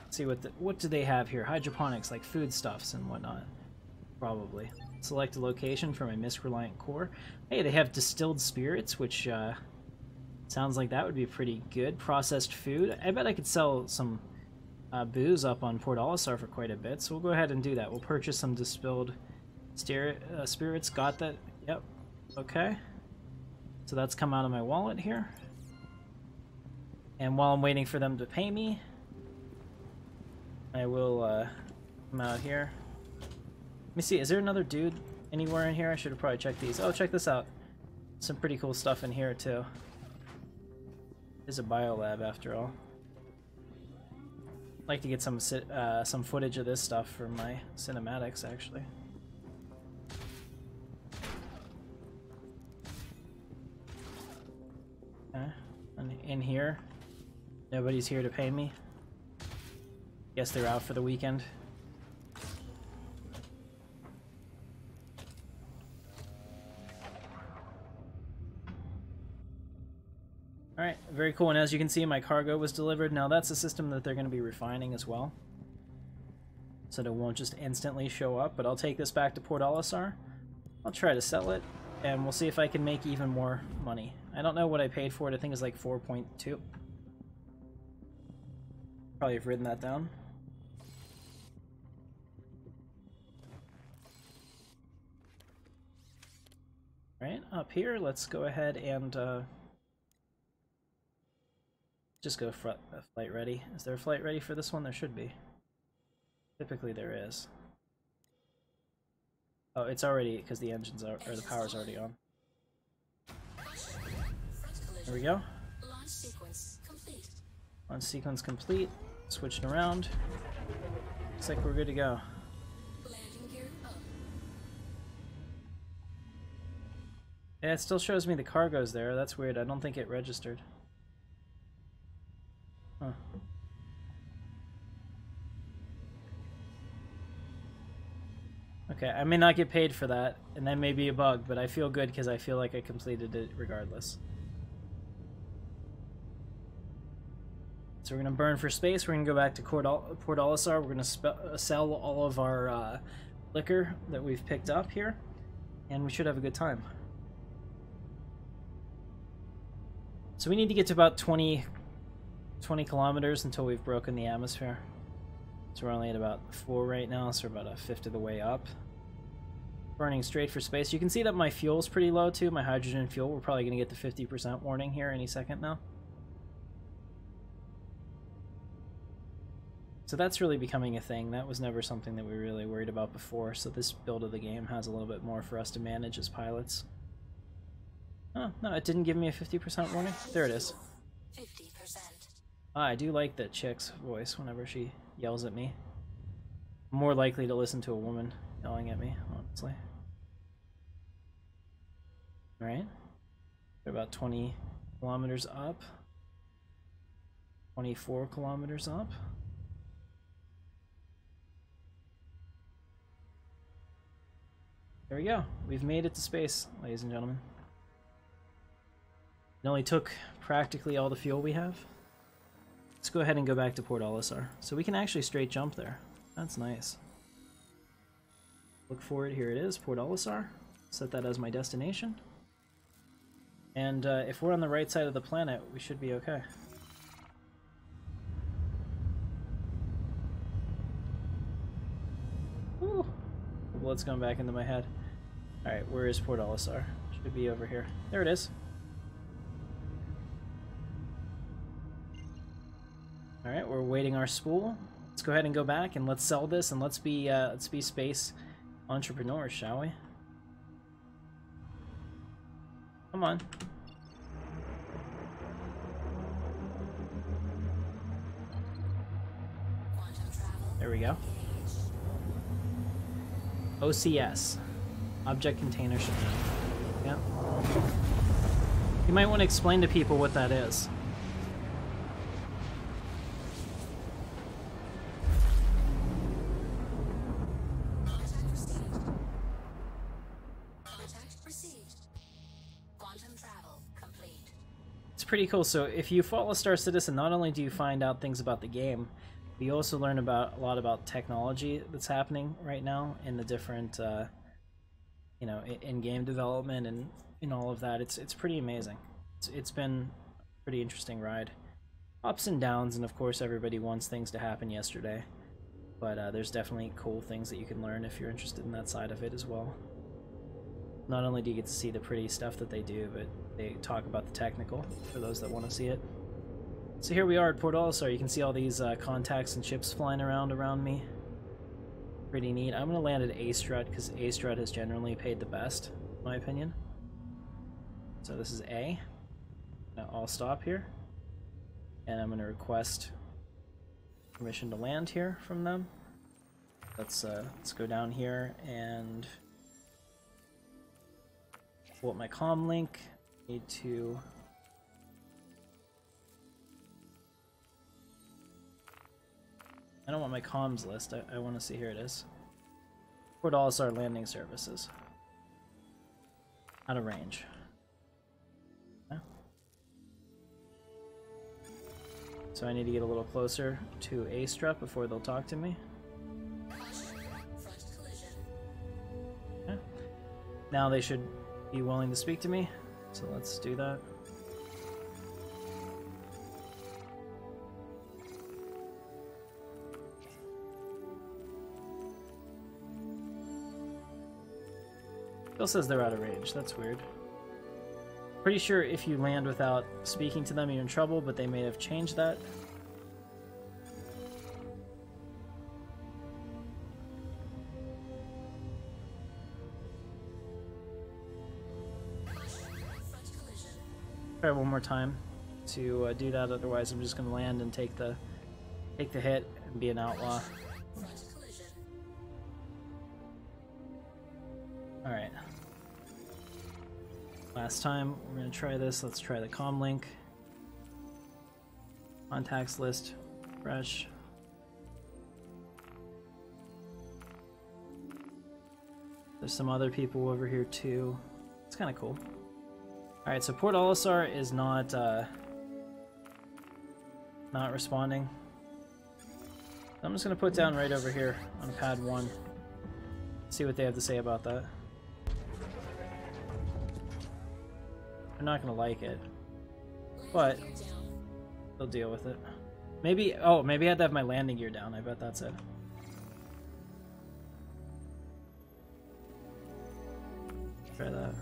Let's see what do they have here? Hydroponics, like foodstuffs and whatnot. Probably. Select a location for my misreliant core. Hey, they have distilled spirits, which sounds like that would be pretty good. Processed food. I bet I could sell some booze up on Port Olisar for quite a bit, so we'll go ahead and do that. We'll purchase some distilled spirits. Got that? Yep. Okay. So that's come out of my wallet here. And while I'm waiting for them to pay me, I will come out here. Let me see, is there another dude anywhere in here? I should have probably checked these. Oh, check this out. Some pretty cool stuff in here too. It's a biolab after all. I'd like to get some footage of this stuff for my cinematics, actually. Okay. And in here, nobody's here to pay me. Guess they're out for the weekend. Alright, very cool. And as you can see, my cargo was delivered. Now that's a system that they're going to be refining as well. So it won't just instantly show up, but I'll take this back to Port Olisar. I'll try to sell it, and we'll see if I can make even more money. I don't know what I paid for it. I think it's like 4.2. Probably have written that down. Right, up here, let's go ahead and just go flight ready. Is there a flight ready for this one? There should be. Typically there is. Oh, it's already, because the engines are, or the power's already on. There we go. Launch sequence complete. Launch sequence complete. Switching around. Looks like we're good to go. Landing gear up. Yeah, it still shows me the cargo's there. That's weird. I don't think it registered. Huh. Okay, I may not get paid for that, and that may be a bug, but I feel good because I feel like I completed it regardless. So we're going to burn for space. We're going to go back to Port Olisar. We're going to sell all of our liquor that we've picked up here, and we should have a good time. So we need to get to about 20 kilometers until we've broken the atmosphere. So we're only at about 4 right now, so we're about a fifth of the way up. Burning straight for space. You can see that my fuel's pretty low too, my hydrogen fuel. We're probably going to get the 50% warning here any second now. So that's really becoming a thing. That was never something that we really worried about before, so this build of the game has a little bit more for us to manage as pilots. Oh, no, it didn't give me a 50% warning. There it is. 50%. Ah, I do like the chick's voice whenever she yells at me. I'm more likely to listen to a woman yelling at me, honestly. Alright. We're about 20 kilometers up. 24 kilometers up. There we go. We've made it to space, ladies and gentlemen. It only took practically all the fuel we have. Let's go ahead and go back to Port Olisar. So we can actually straight jump there. That's nice. Look for it. Here it is, Port Olisar. Set that as my destination. And if we're on the right side of the planet, we should be okay. Woo! Blood's going back into my head. Alright, where is Port Olisar? Should be over here. There it is. Alright, we're waiting our spool. Let's go ahead and go back and let's sell this and let's be space entrepreneurs, shall we? Come on. There we go. OCS. Object Container Shipping. Yeah. You might want to explain to people what that is. It's pretty cool. So if you follow Star Citizen, not only do you find out things about the game, but you also learn about a lot about technology that's happening right now in the different, you know, in-game development and all of that. It's pretty amazing. It's been a pretty interesting ride. Ups and downs, and of course everybody wants things to happen yesterday. But there's definitely cool things that you can learn if you're interested in that side of it as well. Not only do you get to see the pretty stuff that they do, but they talk about the technical for those that want to see it. So here we are at Port Olisar. You can see all these contacts and ships flying around me. Pretty neat. I'm going to land at A Strut because A Strut has generally paid the best, in my opinion. So this is A. I'll stop here. And I'm going to request permission to land here from them. Let's go down here and pull up my comm link. Need to I don't want my comms list. I want to see, here it is. Port Olisar landing services. Out of range. Okay. So I need to get a little closer to A Strut before they'll talk to me. Okay. Now they should be willing to speak to me, so let's do that. Still says they're out of range. That's weird. Pretty sure if you land without speaking to them, you're in trouble, but they may have changed that. Try one more time to do that. Otherwise, I'm just going to land and take the hit and be an outlaw. All right. Last time, we're going to try this. Let's try the comm link. Contacts list, fresh. There's some other people over here too. It's kind of cool. All right, so Port Olisar is not responding. I'm just going to put down right over here on pad 1. See what they have to say about that. They're not going to like it, but they'll deal with it. Maybe, oh, maybe I had to have my landing gear down. I bet that's it. Try that.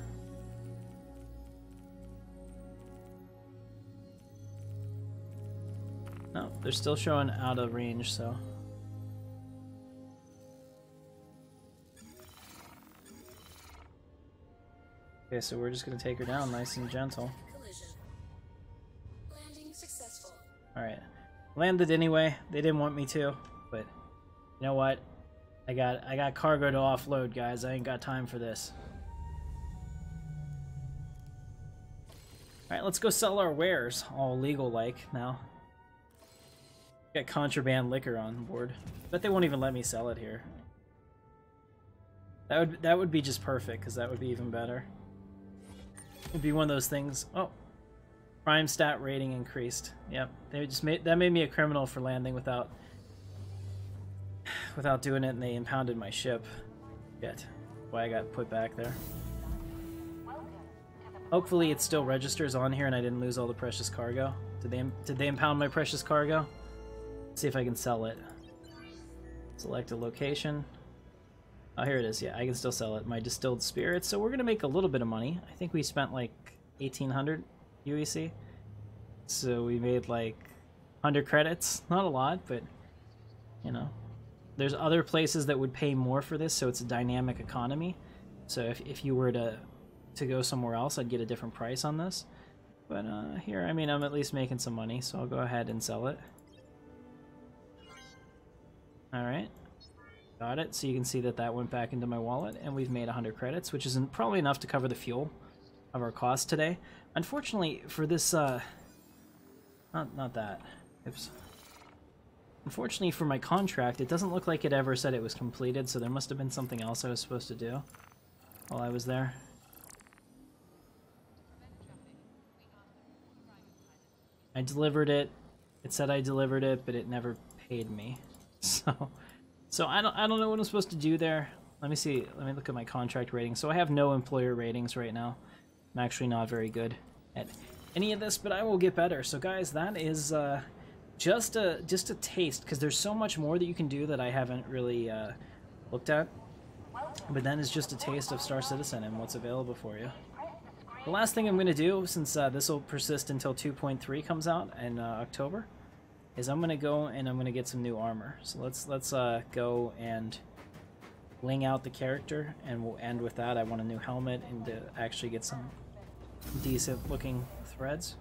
No, they're still showing out of range, so. Okay, so we're just gonna take her down nice and gentle. Landing successful. Alright. Landed anyway. They didn't want me to, but you know what? I got cargo to offload, guys. I ain't got time for this. Alright, let's go sell our wares. All legal like now. Got contraband liquor on board. Bet they won't even let me sell it here. That would be just perfect, because that would be even better. It'd be one of those things. Oh, prime stat rating increased. Yep, they just made me a criminal for landing without doing it, and they impounded my ship. Shit, why I got put back there. Hopefully it still registers on here and I didn't lose all the precious cargo. Did they impound my precious cargo? Let's see if I can sell it. Select a location. Oh, here it is. Yeah, I can still sell it. My distilled spirits. So we're gonna make a little bit of money. I think we spent like 1,800 UEC. So we made like 100 credits. Not a lot, but you know, there's other places that would pay more for this. So it's a dynamic economy. So if you were to go somewhere else, I'd get a different price on this. But here, I mean, I'm at least making some money, so I'll go ahead and sell it. Alright. Got it. So you can see that went back into my wallet, and we've made 100 credits, which isn't probably enough to cover the fuel of our cost today. Unfortunately, for this, not that. Oops. Unfortunately, for my contract, it doesn't look like it ever said it was completed, so there must have been something else I was supposed to do while I was there. I delivered it. It said I delivered it, but it never paid me. So I don't know what I'm supposed to do there. Let me see. Let me look at my contract rating. So I have no employer ratings right now. I'm actually not very good at any of this, but I will get better. So guys, that is just a taste, because there's so much more that you can do that I haven't really looked at. But then it's just a taste of Star Citizen and what's available for you. The last thing I'm going to do, since this will persist until 2.3 comes out in October, is I'm going to go and I'm going to get some new armor. So let's go and bling out the character, and we'll end with that. I want a new helmet and to actually get some decent looking threads.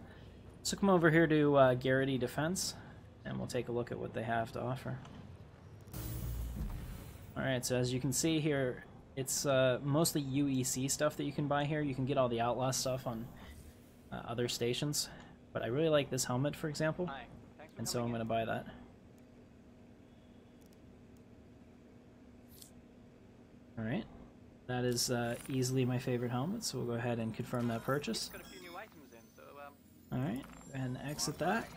So come over here to Garrity Defense, and we'll take a look at what they have to offer. Alright, so as you can see here, it's mostly UEC stuff that you can buy here. You can get all the Outlaw stuff on other stations. But I really like this helmet, for example, and so I'm going to buy that. Alright, that is easily my favorite helmet, so we'll go ahead and confirm that purchase. Alright, and exit that.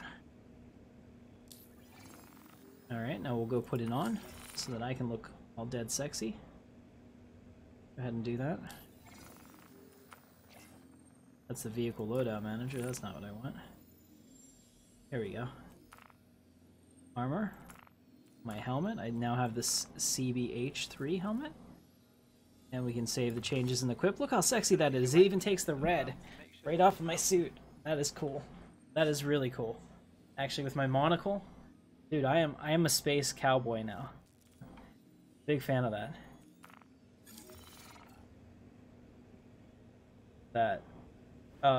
Alright, now we'll go put it on so that I can look all dead sexy. Go ahead and do that. That's the vehicle loadout manager. That's not what I want. Here we go. Armor. My helmet. I now have this CBH3 helmet. And we can save the changes in the equip. Look how sexy that is. It even takes the red right off of my suit. That is cool. That is really cool. Actually, with my monocle, dude, I am a space cowboy now. Big fan of that.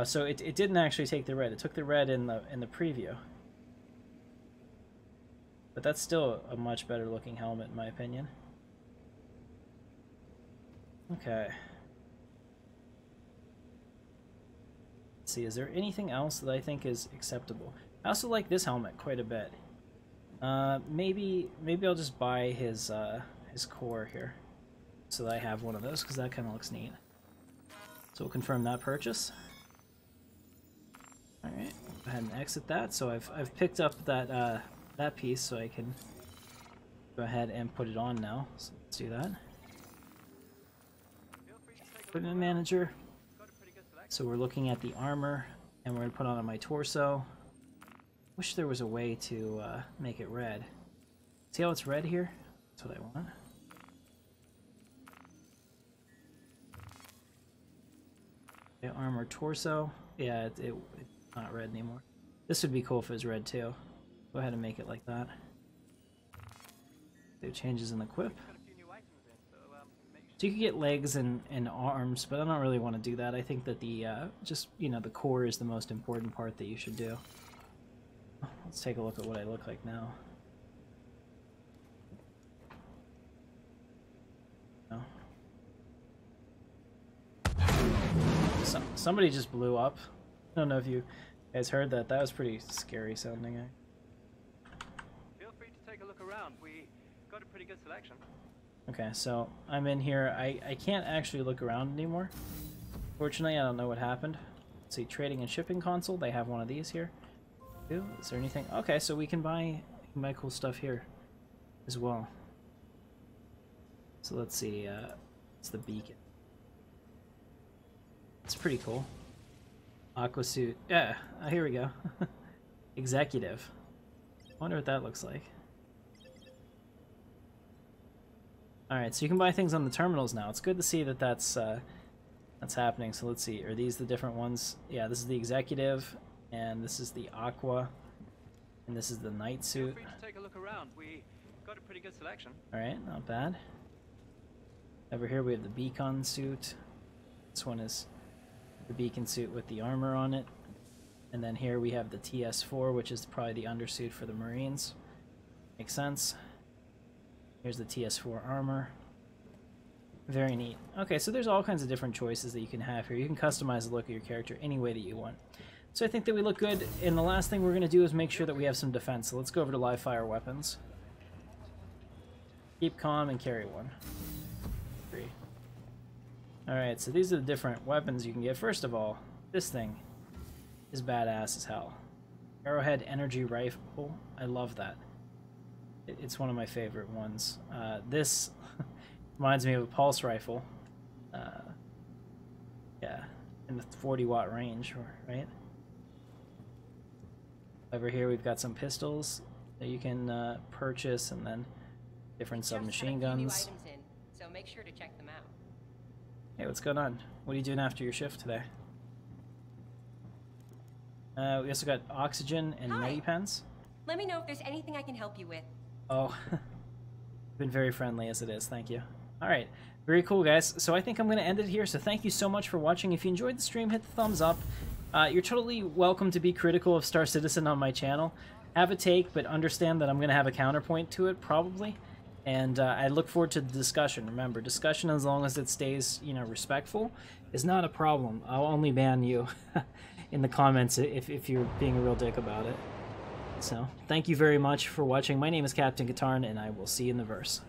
So it didn't actually take the red. It took the red in the preview. But that's still a much better looking helmet in my opinion. Okay. Let's see, is there anything else that I think is acceptable? I also like this helmet quite a bit. Maybe I'll just buy his core here, so that I have one of those, because that kind of looks neat. So we'll confirm that purchase. All right, go ahead and exit that. So I've picked up that piece, so I can go ahead and put it on now. So let's do that. Equipment manager. So we're looking at the armor, and we're gonna put on my torso. Wish there was a way to make it red. See how it's red here? That's what I want. Okay, armor torso. Yeah, it's not red anymore. This would be cool if it was red too. Go ahead and make it like that. Do changes in the equip. So you can get legs and arms, but I don't really want to do that. I think that the just, you know, the core is the most important part that you should do. Let's take a look at what I look like now. Oh. Somebody just blew up. I don't know if you guys heard that. That was pretty scary sounding. Feel free to take a look around. We got a pretty good selection. Okay, so I'm in here. I can't actually look around anymore. Fortunately, I don't know what happened. Let's see, trading and shipping console. They have one of these here. Ooh, is there anything? Okay, so we can buy cool stuff here as well. So let's see. It's the beacon. It's pretty cool. Aqua suit. Yeah, here we go. Executive. I wonder what that looks like. Alright, so you can buy things on the terminals now. It's good to see that that's happening. So let's see. Are these the different ones? Yeah, this is the executive, and this is the aqua, and this is the night suit. Feel free to take a look around. We got a pretty good selection. Alright, not bad. Over here we have the beacon suit. This one is the beacon suit with the armor on it. And then here we have the TS4, which is probably the undersuit for the Marines. Makes sense. Here's the TS4 armor. Very neat. Okay, so there's all kinds of different choices that you can have here. You can customize the look of your character any way that you want. So I think that we look good, and the last thing we're going to do is make sure that we have some defense. So let's go over to live fire weapons. Keep calm and carry one. 3. Alright, so these are the different weapons you can get. First of all, this thing is badass as hell. Arrowhead energy rifle. I love that. It's one of my favorite ones. This reminds me of a pulse rifle. Yeah, in the 40-watt range, right? Over here we've got some pistols that you can purchase, and then different submachine guns. So make sure to check them out. Hey, what's going on? What are you doing after your shift today? We also got oxygen and Hi. medipens. Let me know if there's anything I can help you with. Oh, been very friendly as it is. Thank you. All right, very cool, guys. So I think I'm going to end it here. So thank you so much for watching. If you enjoyed the stream, hit the thumbs up. You're totally welcome to be critical of Star Citizen on my channel. Have a take, but understand that I'm going to have a counterpoint to it, probably. And I look forward to the discussion. Remember, discussion, as long as it stays, you know, respectful, is not a problem. I'll only ban you in the comments if you're being a real dick about it. So, thank you very much for watching. My name is Captain Katarn, and I will see you in the verse.